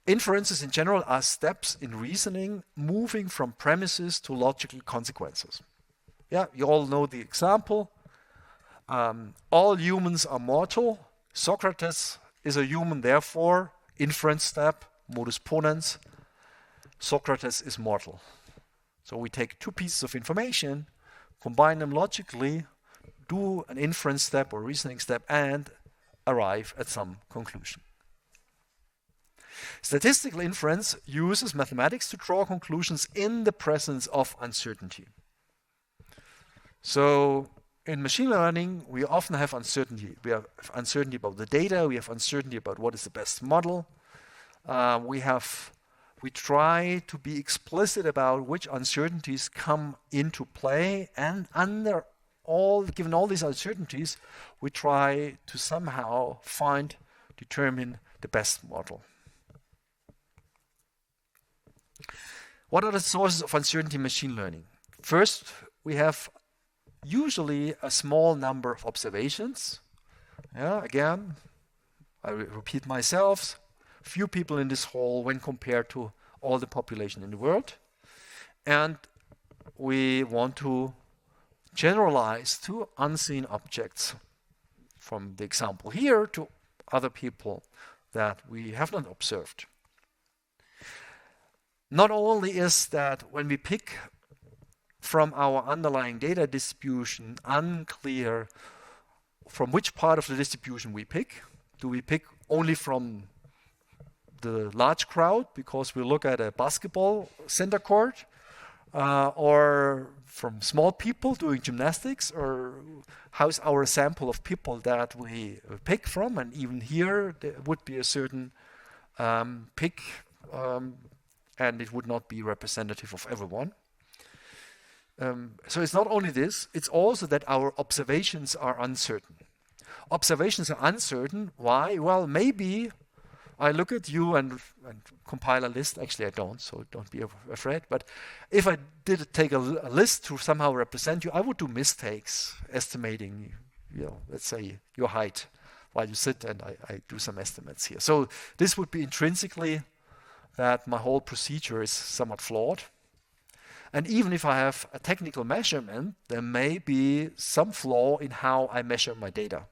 Inferences in general are steps in reasoning moving from premises to logical consequences. Yeah, you all know the example. All humans are mortal. Socrates is a human, therefore, inference step, modus ponens, Socrates is mortal. So we take two pieces of information, combine them logically, do an inference step or reasoning step, and arrive at some conclusion. Statistical inference uses mathematics to draw conclusions in the presence of uncertainty. So in machine learning, we often have uncertainty. We have uncertainty about the data. We have uncertainty about what is the best model. We try to be explicit about which uncertainties come into play, and given all these uncertainties, we try to somehow find determine the best model. What are the sources of uncertainty in machine learning? First, we have usually a small number of observations. Yeah, again, I repeat myself, few people in this hall when compared to all the population in the world. And we want to generalize to unseen objects from the example here to other people that we have not observed. Not only is that when we pick from our underlying data distribution unclear from which part of the distribution we pick. Do we pick only from the large crowd because we look at a basketball center court, or from small people doing gymnastics, or how's our sample of people that we pick from? And even here there would be a certain pick, and it would not be representative of everyone. So it's not only this, it's also that our observations are uncertain. Observations are uncertain. Why? Well, maybe I look at you and compile a list. Actually, I don't, so don't be afraid. But if I did take a list to somehow represent you, I would do mistakes estimating, let's say, your height while you sit, and I do some estimates here. So this would be intrinsically that my whole procedure is somewhat flawed. And even if I have a technical measurement, there may be some flaw in how I measure my data.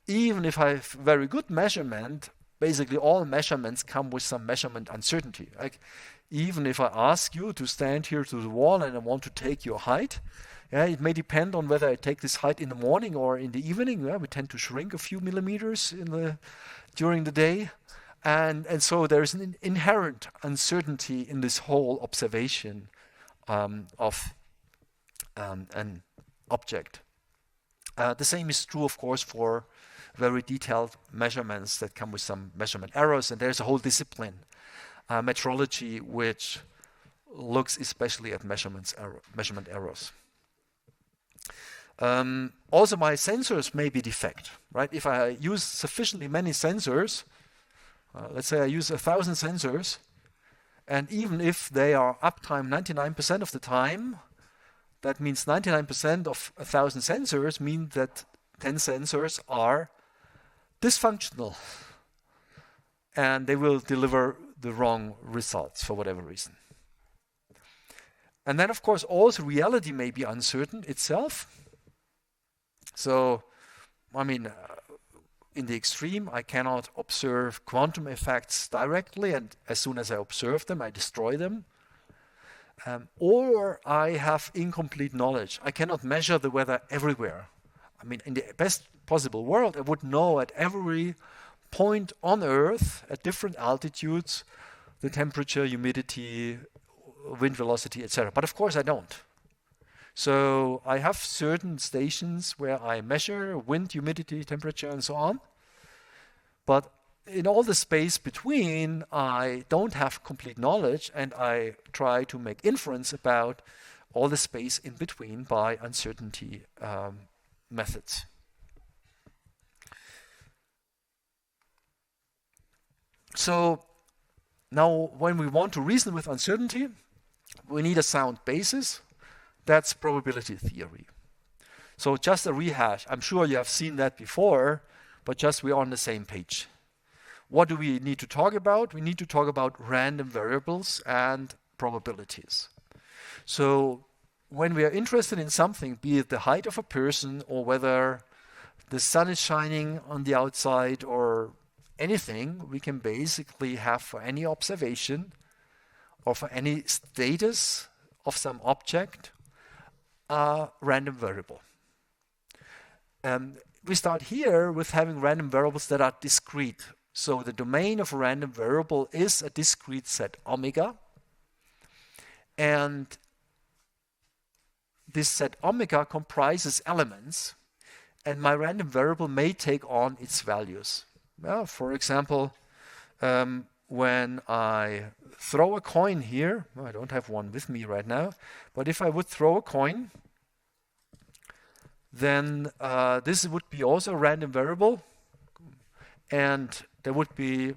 Even if I have very good measurement, basically all measurements come with some measurement uncertainty. Like, even if I ask you to stand here to the wall and I want to take your height, it may depend on whether I take this height in the morning or in the evening. We tend to shrink a few millimeters during the day. And so there is an inherent uncertainty in this whole observation of an object. The same is true, of course, for very detailed measurements that come with some measurement errors, and there's a whole discipline, metrology, which looks especially at measurement errors. Also, my sensors may be defect, right? If I use sufficiently many sensors, let's say I use 1,000 sensors, and even if they are uptime 99% of the time, that means 99% of 1,000 sensors mean that 10 sensors are dysfunctional, and they will deliver the wrong results for whatever reason. And then, of course, also reality may be uncertain itself. So, in the extreme, I cannot observe quantum effects directly, and as soon as I observe them, I destroy them. Or I have incomplete knowledge. I cannot measure the weather everywhere. In the best possible world, I would know at every point on Earth, at different altitudes, the temperature, humidity, wind velocity, etc. But of course I don't. So I have certain stations where I measure wind, humidity, temperature, and so on. But in all the space between, I don't have complete knowledge, and I try to make inference about all the space in between by uncertainty methods. So now when we want to reason with uncertainty, we need a sound basis. That's probability theory. So just a rehash. I'm sure you have seen that before, but just we're on the same page. What do we need to talk about? We need to talk about random variables and probabilities. So when we are interested in something, be it the height of a person or whether the sun is shining on the outside or anything, we can basically have for any observation or for any status of some object a random variable. We start here with having random variables that are discrete. So the domain of a random variable is a discrete set omega. And this set omega comprises elements, and my random variable may take on its values. Well, for example, when I throw a coin here, I don't have one with me right now, but if I would throw a coin, then this would be also a random variable. and there would be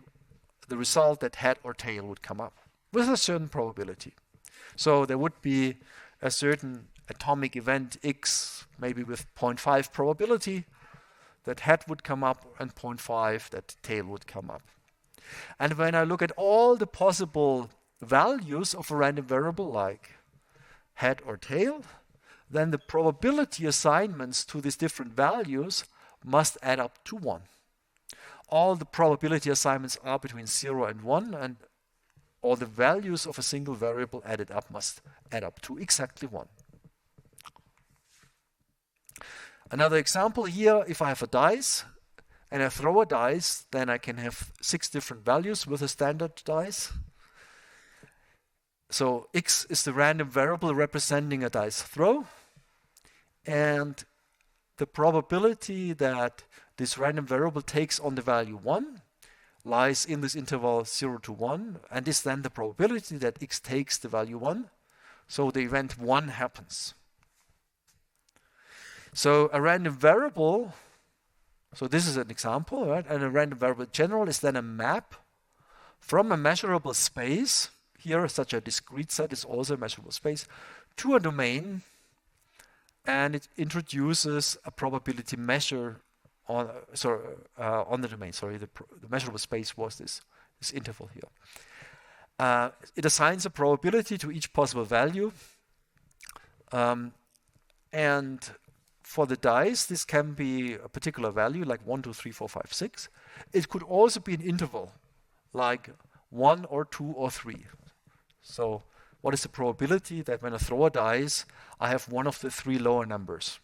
the result that head or tail would come up with a certain probability. So there would be a certain atomic event X, maybe with 0.5 probability, that head would come up, and 0.5 that tail would come up. And when I look at all the possible values of a random variable like head or tail, then the probability assignments to these different values must add up to 1. All the probability assignments are between 0 and 1, and all the values of a single variable added up must add up to exactly 1. Another example here, if I have a dice and I throw a dice, then I can have 6 different values with a standard dice. So X is the random variable representing a dice throw, and the probability that this random variable takes on the value 1 lies in this interval 0 to 1, and is then the probability that X takes the value 1. So the event 1 happens. So a random variable, so this is an example, right? And a random variable in general is then a map from a measurable space, here such a discrete set is also a measurable space, to a domain, and it introduces a probability measure on the domain. Sorry, the measurable space was this interval here. It assigns a probability to each possible value, and for the dice, this can be a particular value like 1, 2, 3, 4, 5, 6. It could also be an interval like 1 or 2 or 3. So what is the probability that when I throw a dice, I have one of the 3 lower numbers?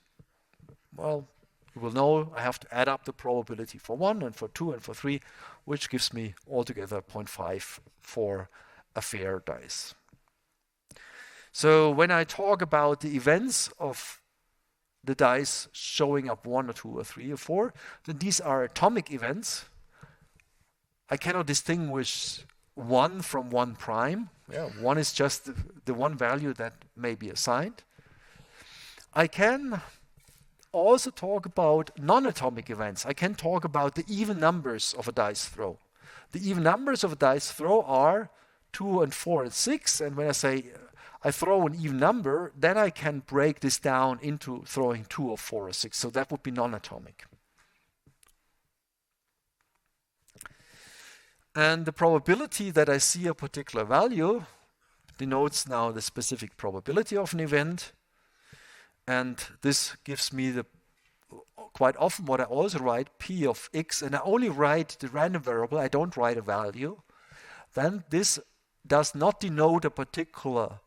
Well, you will know I have to add up the probability for 1 and for 2 and for 3, which gives me altogether 0.5 for a fair dice. So when I talk about the events of the dice showing up 1 or 2 or 3 or 4, then these are atomic events. I cannot distinguish 1 from 1 prime. 1 is just the one value that may be assigned. I can also talk about non-atomic events. I can talk about the even numbers of a dice throw. The even numbers of a dice throw are 2 and 4 and 6, and when I say I throw an even number, then I can break this down into throwing 2 or 4 or 6. So that would be non-atomic. And the probability that I see a particular value denotes now the specific probability of an event. And this gives me quite often what I also write, P of X, and I only write the random variable, I don't write a value. Then this does not denote a particular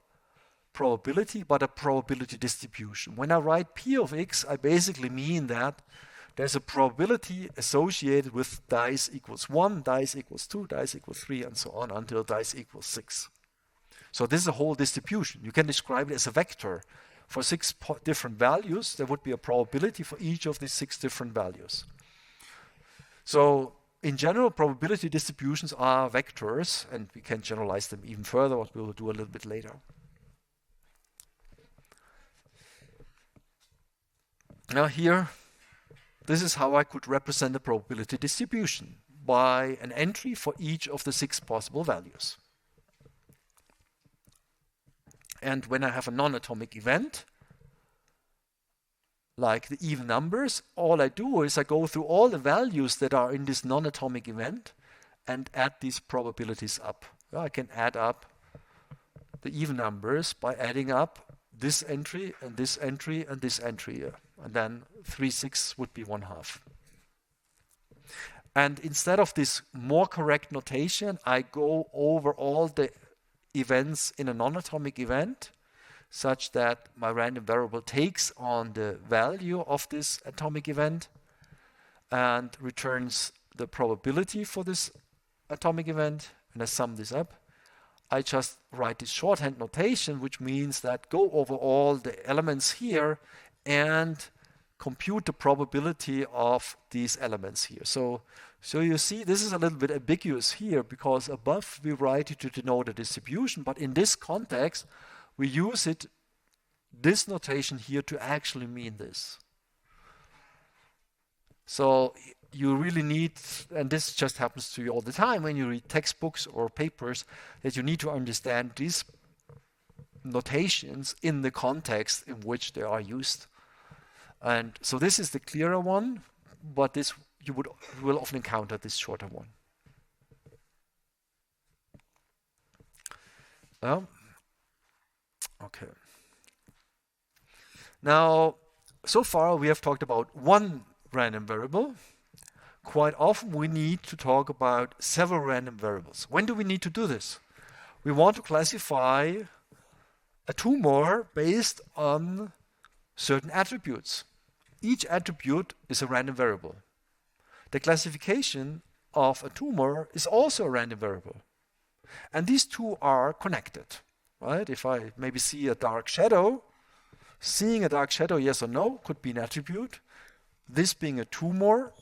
probability, but a probability distribution. When I write P of X, I basically mean that there's a probability associated with dice equals 1, dice equals 2, dice equals 3, and so on until dice equals 6. So this is a whole distribution. You can describe it as a vector. For 6 different values, there would be a probability for each of these 6 different values. So in general, probability distributions are vectors, and we can generalize them even further, what we will do a little bit later. Now here, this is how I could represent the probability distribution by an entry for each of the 6 possible values. And when I have a non-atomic event, like the even numbers, all I do is I go through all the values that are in this non-atomic event and add these probabilities up. I can add up the even numbers by adding up this entry and this entry and this entry here. And then 3, 6 would be 1/2. And instead of this more correct notation, I go over all the events in a non-atomic event such that my random variable takes on the value of this atomic event and returns the probability for this atomic event, and I sum this up. I just write this shorthand notation, which means that go over all the elements here and compute the probability of these elements here. So you see, this is a little bit ambiguous here because above we write it to denote a distribution, but in this context, we use this notation here to actually mean this. So you really need, and this just happens to you all the time when you read textbooks or papers, that you need to understand these notations in the context in which they are used. And so this is the clearer one, but this you will often encounter this shorter one. Okay. Now, so far we have talked about one random variable. Quite often we need to talk about several random variables. When do we need to do this? We want to classify a tumor based on certain attributes. Each attribute is a random variable. The classification of a tumor is also a random variable. And these two are connected, right? If I maybe see a dark shadow, seeing a dark shadow, yes or no, could be an attribute. This being a tumor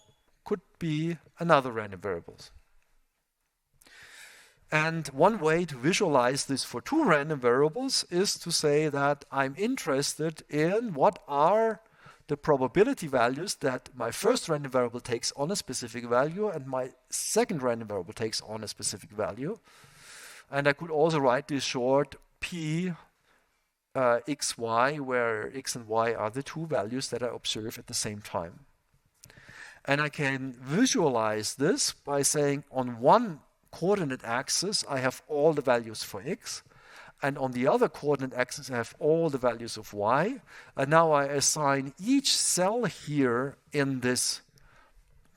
could be another random variable. And one way to visualize this for two random variables is to say that I'm interested in what are the probability values that my first random variable takes on a specific value and my second random variable takes on a specific value. And I could also write this short p x, y, where x and y are the two values that I observe at the same time. And I can visualize this by saying on one coordinate axis I have all the values for x, and on the other coordinate axis I have all the values of y. And now I assign each cell here in this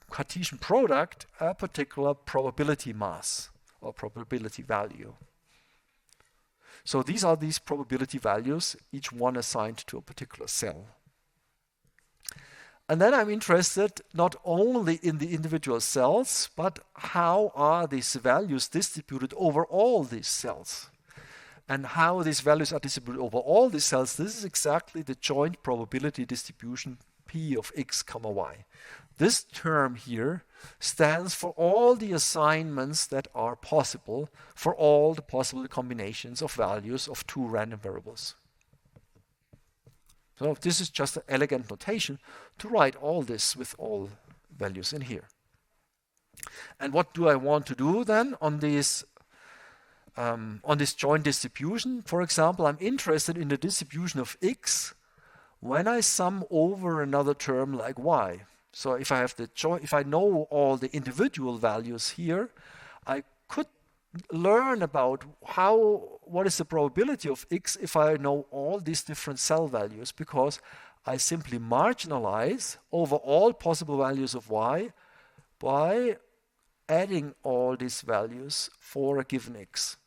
Cartesian product a particular probability mass or probability value. So these are these probability values, each one assigned to a particular cell. And then I'm interested not only in the individual cells, but how are these values distributed over all these cells? And how these values are distributed over all these cells, this is exactly the joint probability distribution P of x, y. This term here stands for all the assignments that are possible for all the possible combinations of values of two random variables. So this is just an elegant notation to write all this with all values in here. And what do I want to do then on this joint distribution? For example, I'm interested in the distribution of x when I sum over another term like y. So if I have if I know all the individual values here, I could learn about what is the probability of x if I know all these different cell values, because I simply marginalize over all possible values of y by adding all these values for a given x.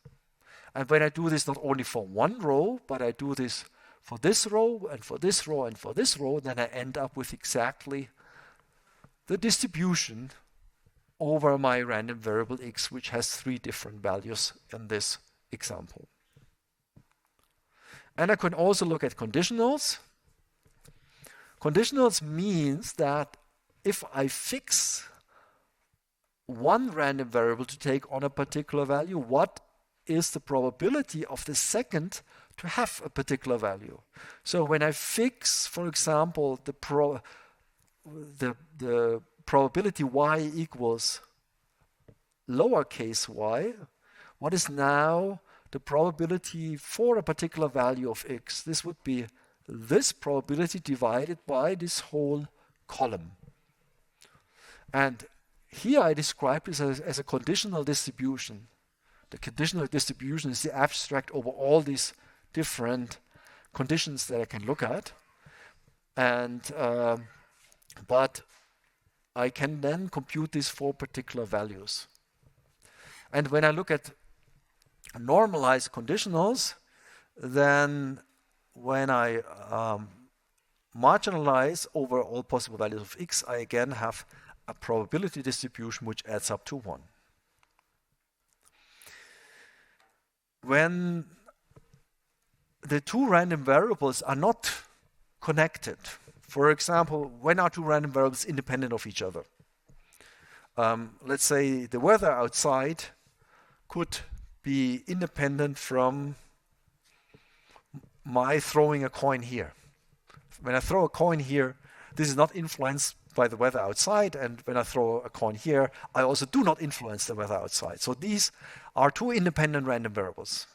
And when I do this not only for one row, but I do this for this row and for this row and for this row, then I end up with exactly the distribution over my random variable x, which has three different values in this example. And I can also look at conditionals. Conditionals means that if I fix one random variable to take on a particular value, what is the probability of the second to have a particular value? So when I fix, for example, the probability y equals lowercase y, what is now the probability for a particular value of x? This would be this probability divided by this whole column. And here I describe this as a conditional distribution. The conditional distribution is the abstract over all these different conditions that I can look at. And but I can then compute this for particular values. And when I look at normalized conditionals, then when I marginalize over all possible values of x, I again have a probability distribution which adds up to 1. When the two random variables are not connected, for example, when are two random variables independent of each other? Let's say the weather outside could be independent from my throwing a coin here. When I throw a coin here, this is not influenced by the weather outside, and when I throw a coin here, I also do not influence the weather outside. So these are two independent random variables.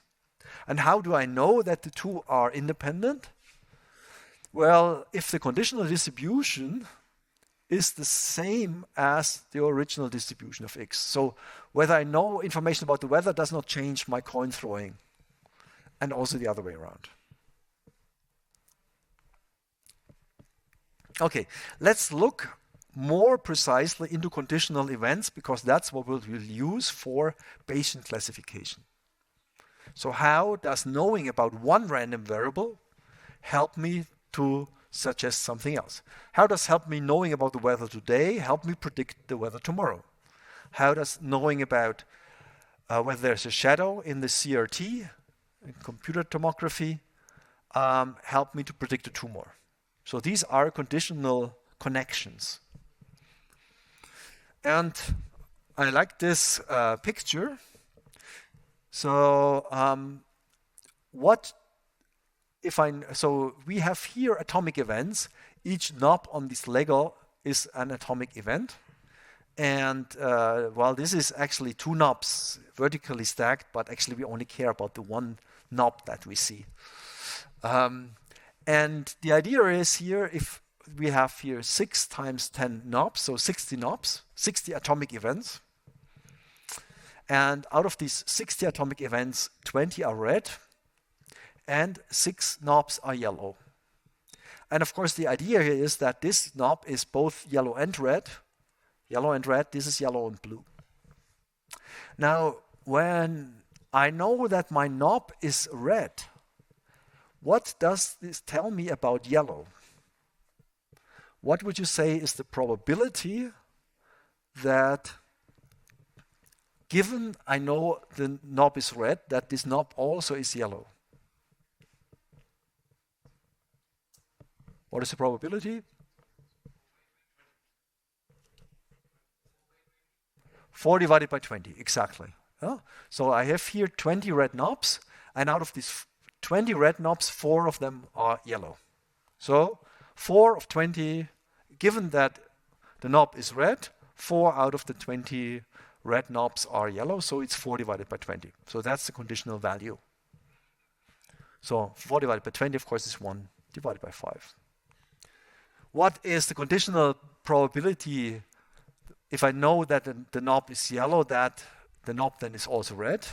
And how do I know that the two are independent? Well, if the conditional distribution is the same as the original distribution of x. So whether I know information about the weather does not change my coin throwing, and also the other way around. Okay, let's look more precisely into conditional events, because that's what we'll use for Bayesian classification. So how does knowing about one random variable help me to suggest something else? How does help me knowing about the weather today help me predict the weather tomorrow? How does knowing about whether there's a shadow in the CRT, in computer tomography, help me to predict a tumor? So these are conditional connections. And I like this picture. So so we have here atomic events. Each knob on this Lego is an atomic event. And well, this is actually two knobs vertically stacked, but actually we only care about the one knob that we see. And the idea is here, if we have here 6 times 10 knobs, so 60 knobs, 60 atomic events. And out of these 60 atomic events, 20 are red and 6 knobs are yellow. And of course, the idea here is that this knob is both yellow and red. Yellow and red, this is yellow and blue. Now, when I know that my knob is red, what does this tell me about yellow? What would you say is the probability that, given I know the knob is red, that this knob also is yellow? What is the probability? 4 divided by 20, exactly. So I have here 20 red knobs, and out of these 20 red knobs, 4 of them are yellow. So 4 of 20, given that the knob is red, 4 out of the 20 red knobs are yellow, so it's 4 divided by 20. So that's the conditional value. So 4 divided by 20, of course, is 1 divided by 5. What is the conditional probability if I know that the knob is yellow, that the knob then is also red?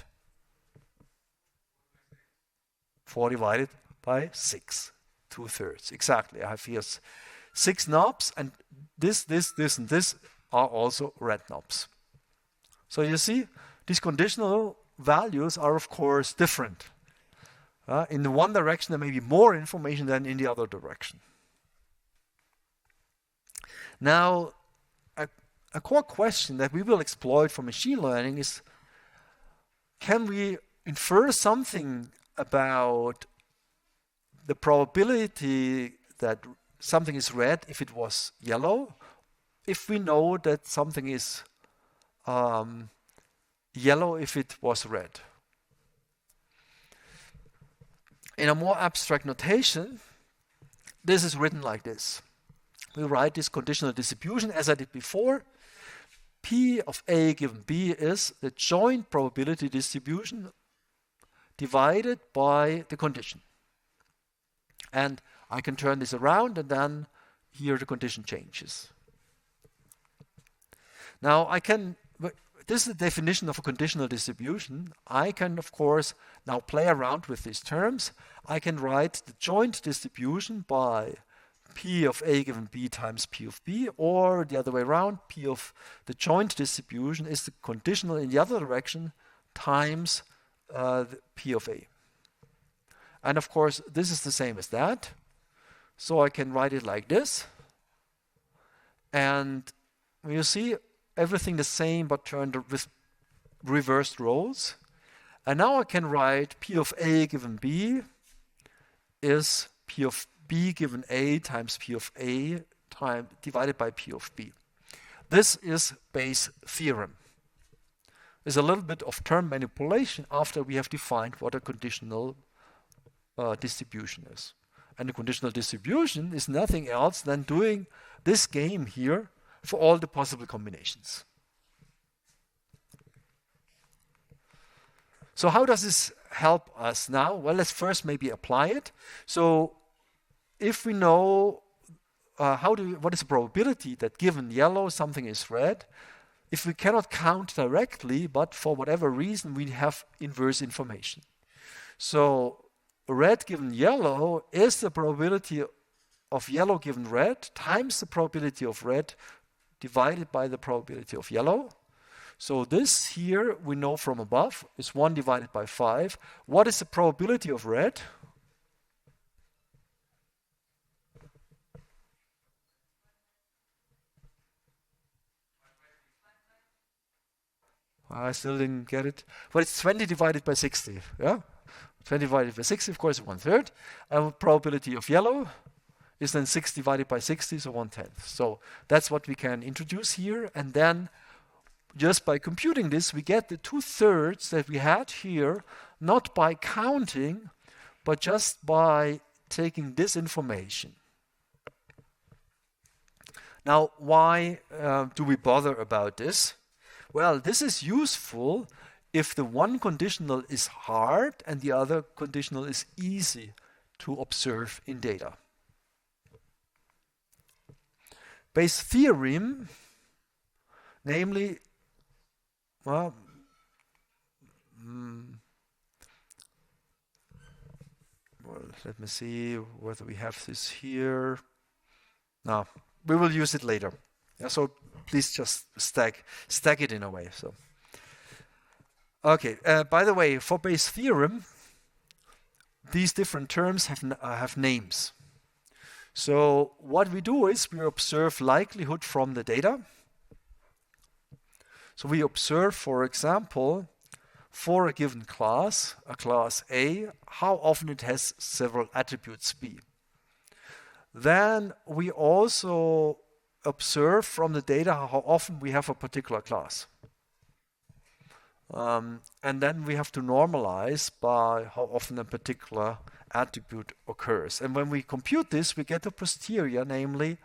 4 divided by 6, 2/3. Exactly. I have here 6 knobs, and this, and this are also red knobs. So you see, these conditional values are, of course, different. In the one direction, there may be more information than in the other direction. Now, a core question that we will exploit for machine learning is, can we infer something about the probability that something is red if it was yellow, if we know that something is yellow if it was red? In a more abstract notation, this is written like this. We write this conditional distribution as I did before. P of A given B is the joint probability distribution divided by the condition. And I can turn this around, and then here the condition changes. Now this is the definition of a conditional distribution. I can, of course, now play around with these terms. I can write the joint distribution by P of A given B times P of B, or the other way around, P of the joint distribution is the conditional in the other direction times the P of A. And of course, this is the same as that. So I can write it like this. And you see everything the same but turned with reversed roles. And now I can write P of A given B is P of B given A times P of A divided by P of B. This is Bayes' theorem. There's a little bit of term manipulation after we have defined what a conditional distribution is. And the conditional distribution is nothing else than doing this game here for all the possible combinations. So how does this help us now? Well, let's first maybe apply it. So if we know what is the probability that given yellow something is red, if we cannot count directly, but for whatever reason we have inverse information. So red given yellow is the probability of yellow given red times the probability of red divided by the probability of yellow. So this here we know from above is 1 divided by 5. What is the probability of red? I still didn't get it. But it's 20 divided by 60. Yeah? 20 divided by 60, of course, 1/3. And probability of yellow is then 6 divided by 60, so 1/10. So that's what we can introduce here. And then just by computing this, we get the 2/3 that we had here, not by counting, but just by taking this information. Now, why do we bother about this? Well, this is useful if the one conditional is hard and the other conditional is easy to observe in data. Bayes' theorem, namely, well, let me see whether we have this here. No, we will use it later. Yeah, so please just stack it in a way. So, okay. By the way, for Bayes' theorem, these different terms have names. So what we do is we observe likelihood from the data. So we observe, for example, for a given class, a class A, how often it has several attributes B. Then we also observe from the data how often we have a particular class. And then we have to normalize by how often a particular attribute occurs. And when we compute this, we get a posterior, namely,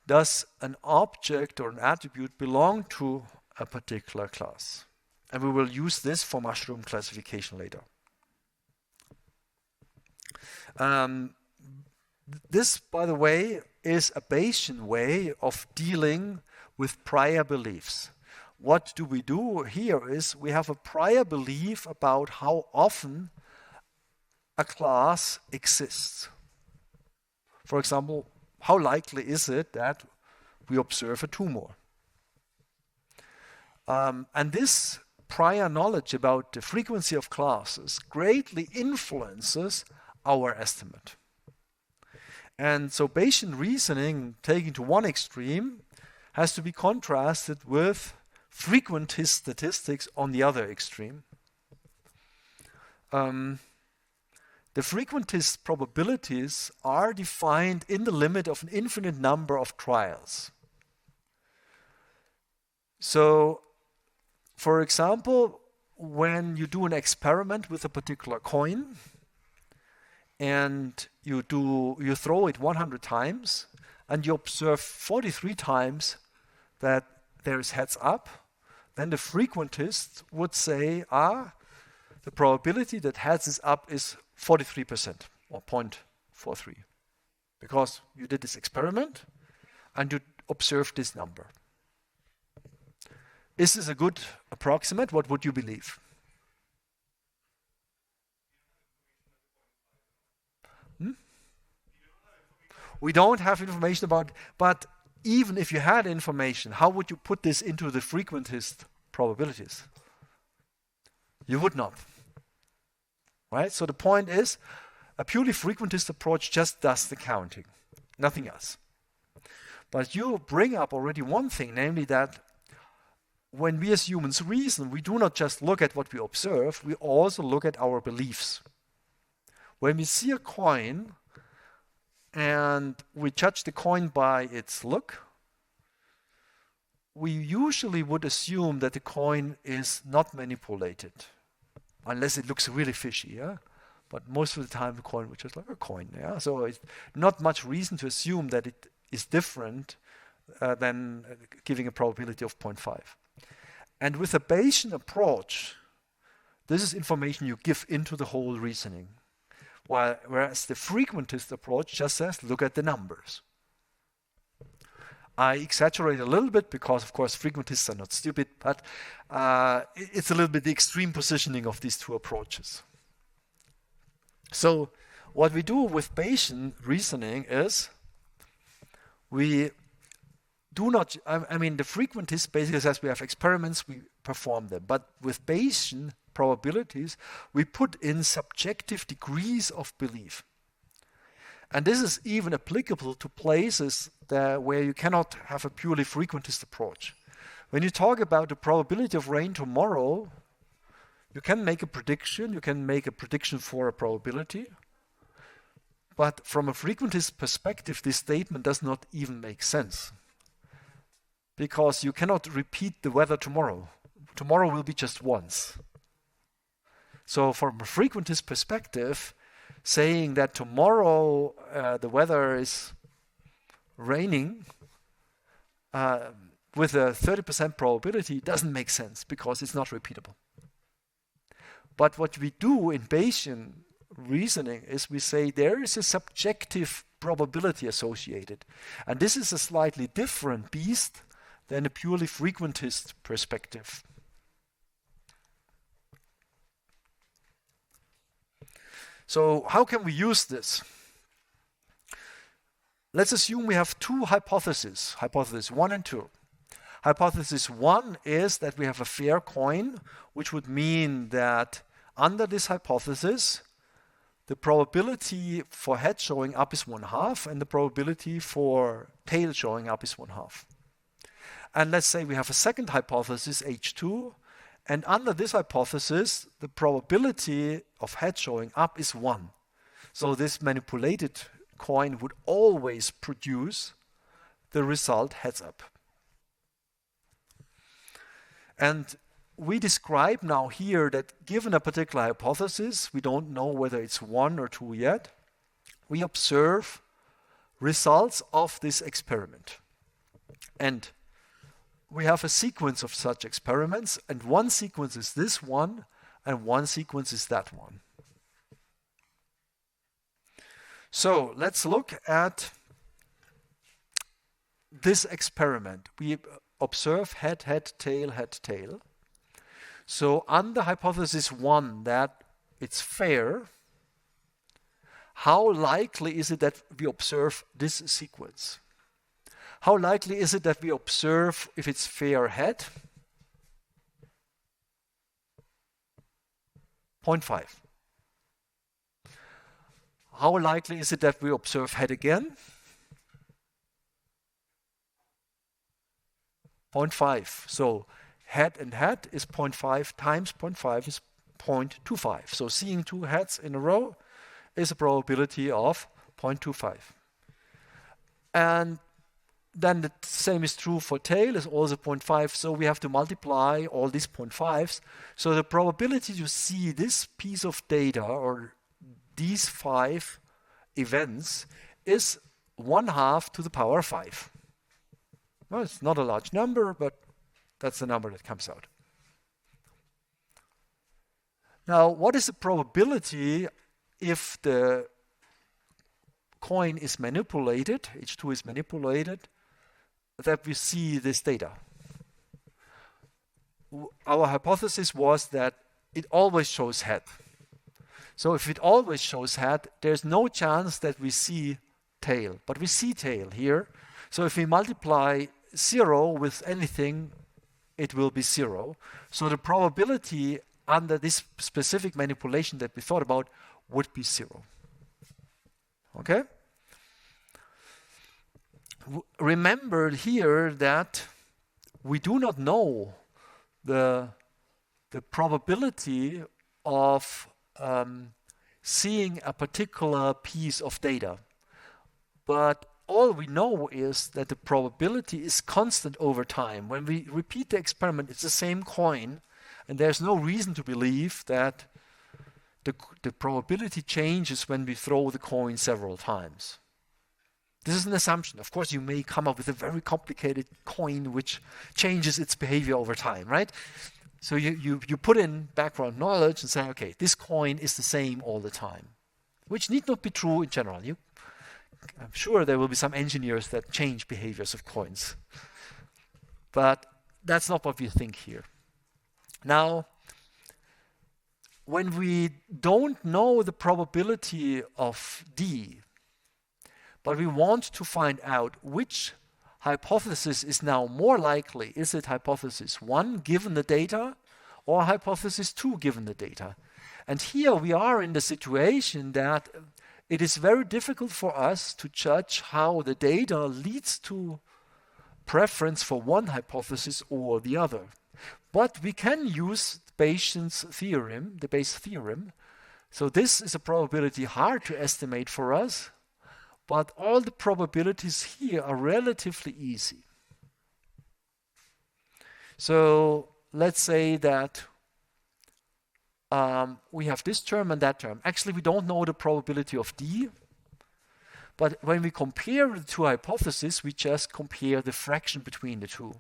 does an object or an attribute belong to a particular class? And we will use this for mushroom classification later. This, by the way, is a Bayesian way of dealing with prior beliefs. What do we do here is we have a prior belief about how often a class exists. For example, how likely is it that we observe a tumor? And this prior knowledge about the frequency of classes greatly influences our estimate. And so Bayesian reasoning, taken to one extreme, has to be contrasted with frequentist statistics on the other extreme. The frequentist probabilities are defined in the limit of an infinite number of trials. So, for example, when you do an experiment with a particular coin, and you throw it 100 times, and you observe 43 times that there is heads up, then the frequentist would say, the probability that heads is up is 43%, or 0.43. Because you did this experiment, and you observed this number. Is this a good approximate? What would you believe? We don't have information about, but even if you had information, how would you put this into the frequentist probabilities? You would not. Right? So the point is, a purely frequentist approach just does the counting, nothing else. But you bring up already one thing, namely that when we as humans reason, we do not just look at what we observe, we also look at our beliefs. When we see a coin, and we judge the coin by its look, we usually would assume that the coin is not manipulated, unless it looks really fishy. Yeah? but most of the time the coin was just like a coin. Yeah, so it's not much reason to assume that it is different than giving a probability of 0.5. And with a Bayesian approach, this is information you give into the whole reasoning. Whereas the frequentist approach just says, look at the numbers. I exaggerate a little bit because, of course, frequentists are not stupid, but it's a little bit the extreme positioning of these two approaches. So what we do with Bayesian reasoning is we do not, I mean, the frequentist basically says we have experiments, we perform them. But with Bayesian probabilities, we put in subjective degrees of belief. And this is even applicable to places where you cannot have a purely frequentist approach. When you talk about the probability of rain tomorrow, you can make a prediction. You can make a prediction for a probability. But from a frequentist perspective, this statement does not even make sense. Because you cannot repeat the weather tomorrow. Tomorrow will be just once. So from a frequentist perspective, saying that tomorrow the weather is raining with a 30% probability doesn't make sense because it's not repeatable. But what we do in Bayesian reasoning is we say there is a subjective probability associated. And this is a slightly different beast than a purely frequentist perspective. So how can we use this? Let's assume we have two hypotheses, hypothesis 1 and 2. Hypothesis 1 is that we have a fair coin, which would mean that under this hypothesis, the probability for head showing up is 1/2 and the probability for tail showing up is 1/2. And let's say we have a second hypothesis, H2, and under this hypothesis, the probability of head showing up is 1. So this manipulated coin would always produce the result heads up. And we describe now here that given a particular hypothesis, we don't know whether it's 1 or 2 yet, we observe results of this experiment. And we have a sequence of such experiments, and one sequence is this one, and one sequence is that one. So let's look at this experiment. We observe head, head, tail, head, tail. So under hypothesis 1 that it's fair, how likely is it that we observe this sequence? How likely is it that we observe if it's fair head? 0.5. How likely is it that we observe head again? 0.5. So head and head is 0.5 times 0.5 is 0.25. So seeing two heads in a row is a probability of 0.25. And then the same is true for tail, is also 0.5. So we have to multiply all these 0.5s. So the probability to see this piece of data or these 5 events is 1/2 to the power 5. Well, it's not a large number, but that's the number that comes out. Now, what is the probability if the coin is manipulated, H2 is manipulated, that we see this data? Our hypothesis was that it always shows head. So if it always shows head, there's no chance that we see tail, but we see tail here. So if we multiply 0 with anything, it will be 0. So the probability under this specific manipulation that we thought about would be 0. Okay? Remember here that we do not know the probability of seeing a particular piece of data. But all we know is that the probability is constant over time. When we repeat the experiment, it's the same coin, and there's no reason to believe that the probability changes when we throw the coin several times. This is an assumption. Of course, you may come up with a very complicated coin which changes its behavior over time, right? So you put in background knowledge and say, okay, this coin is the same all the time, which need not be true in general. I'm sure there will be some engineers that change behaviors of coins. But that's not what we think here. Now, when we don't know the probability of D, but we want to find out which hypothesis is now more likely. Is it hypothesis 1 given the data or hypothesis 2 given the data? And here we are in the situation that it is very difficult for us to judge how the data leads to preference for one hypothesis or the other. But we can use Bayesian's theorem, the Bayes theorem. So this is a probability hard to estimate for us. But all the probabilities here are relatively easy. So let's say that we have this term and that term. Actually, we don't know the probability of D. But when we compare the two hypotheses, we just compare the fraction between the two.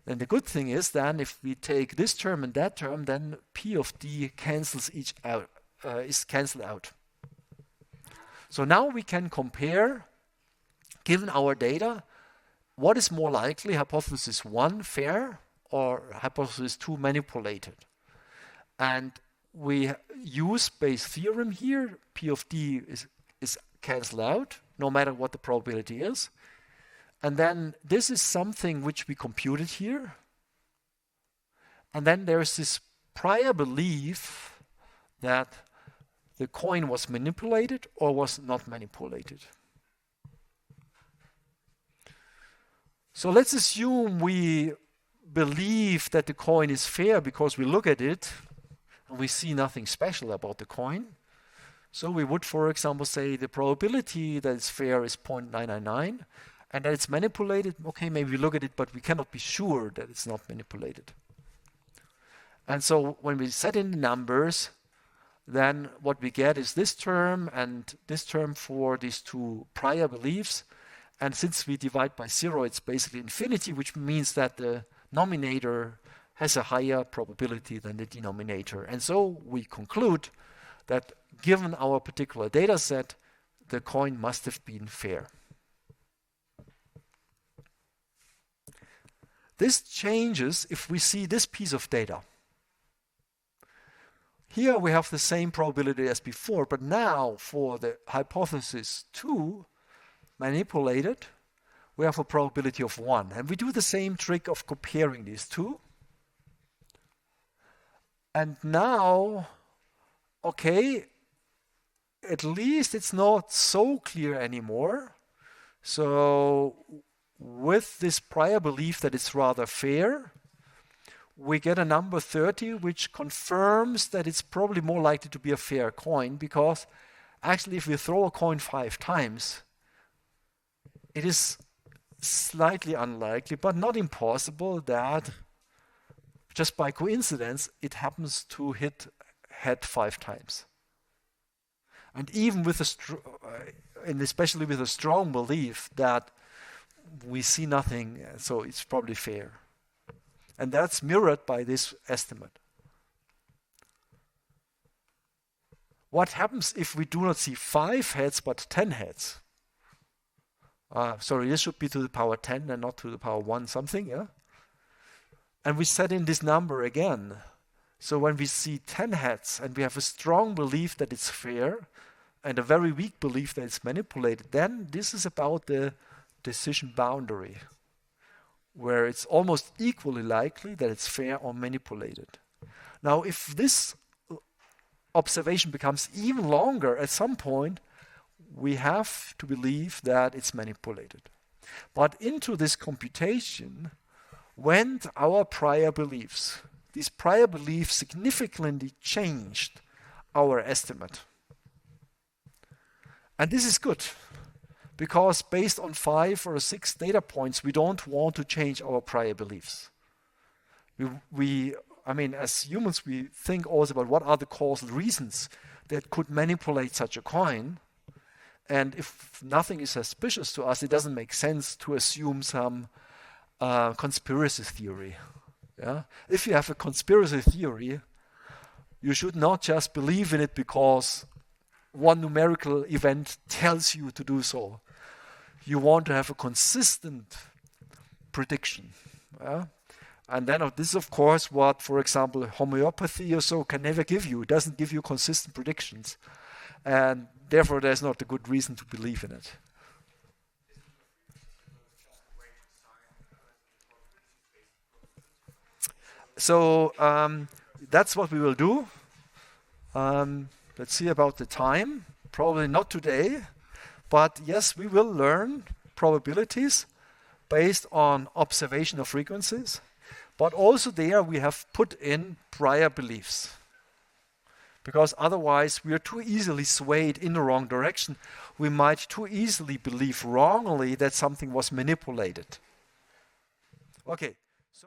And the good thing is then if we take this term and that term, then P of D cancels each out, is cancelled out. So now we can compare, given our data, what is more likely, hypothesis 1 fair or hypothesis 2 manipulated. And we use Bayes' theorem here. P of D is cancelled out, no matter what the probability is. And then this is something which we computed here. And then there's this prior belief that the coin was manipulated or was not manipulated. So let's assume we believe that the coin is fair because we look at it and we see nothing special about the coin. So we would, for example, say the probability that it's fair is 0.999 and that it's manipulated. Okay, maybe we look at it, but we cannot be sure that it's not manipulated. And so when we set in the numbers, then what we get is this term and this term for these two prior beliefs. And since we divide by 0, it's basically infinity, which means that the nominator has a higher probability than the denominator. And so we conclude that given our particular data set, the coin must have been fair. This changes if we see this piece of data. Here we have the same probability as before, but now for the hypothesis 2 manipulated, we have a probability of 1. And we do the same trick of comparing these two. And now, okay, at least it's not so clear anymore. So with this prior belief that it's rather fair, we get a number 30, which confirms that it's probably more likely to be a fair coin, because actually if we throw a coin 5 times, it is slightly unlikely, but not impossible, that just by coincidence, it happens to hit head 5 times. And even with and especially with a strong belief that we see nothing, so it's probably fair. And that's mirrored by this estimate. What happens if we do not see 5 heads but 10 heads? Sorry, this should be to the power 10 and not to the power 1 something, yeah? And we set in this number again. So when we see 10 heads and we have a strong belief that it's fair and a very weak belief that it's manipulated, then this is about the decision boundary, where it's almost equally likely that it's fair or manipulated. Now, if this observation becomes even longer, at some point, we have to believe that it's manipulated. But into this computation went our prior beliefs. These prior beliefs significantly changed our estimate. And this is good, because based on 5 or 6 data points, we don't want to change our prior beliefs. We I mean, as humans, we think also about what are the causal reasons that could manipulate such a coin. And if nothing is suspicious to us, it doesn't make sense to assume some conspiracy theory. Yeah? If you have a conspiracy theory, you should not just believe in it because one numerical event tells you to do so. You want to have a consistent prediction. Yeah? And then this is, of course, what, for example, homeopathy or so can never give you. It doesn't give you consistent predictions. And therefore, there's not a good reason to believe in it. So that's what we will do. Let's see about the time. Probably not today. But yes, we will learn probabilities based on observation of frequencies. But also there we have put in prior beliefs. Because otherwise we are too easily swayed in the wrong direction. We might too easily believe wrongly that something was manipulated. Okay.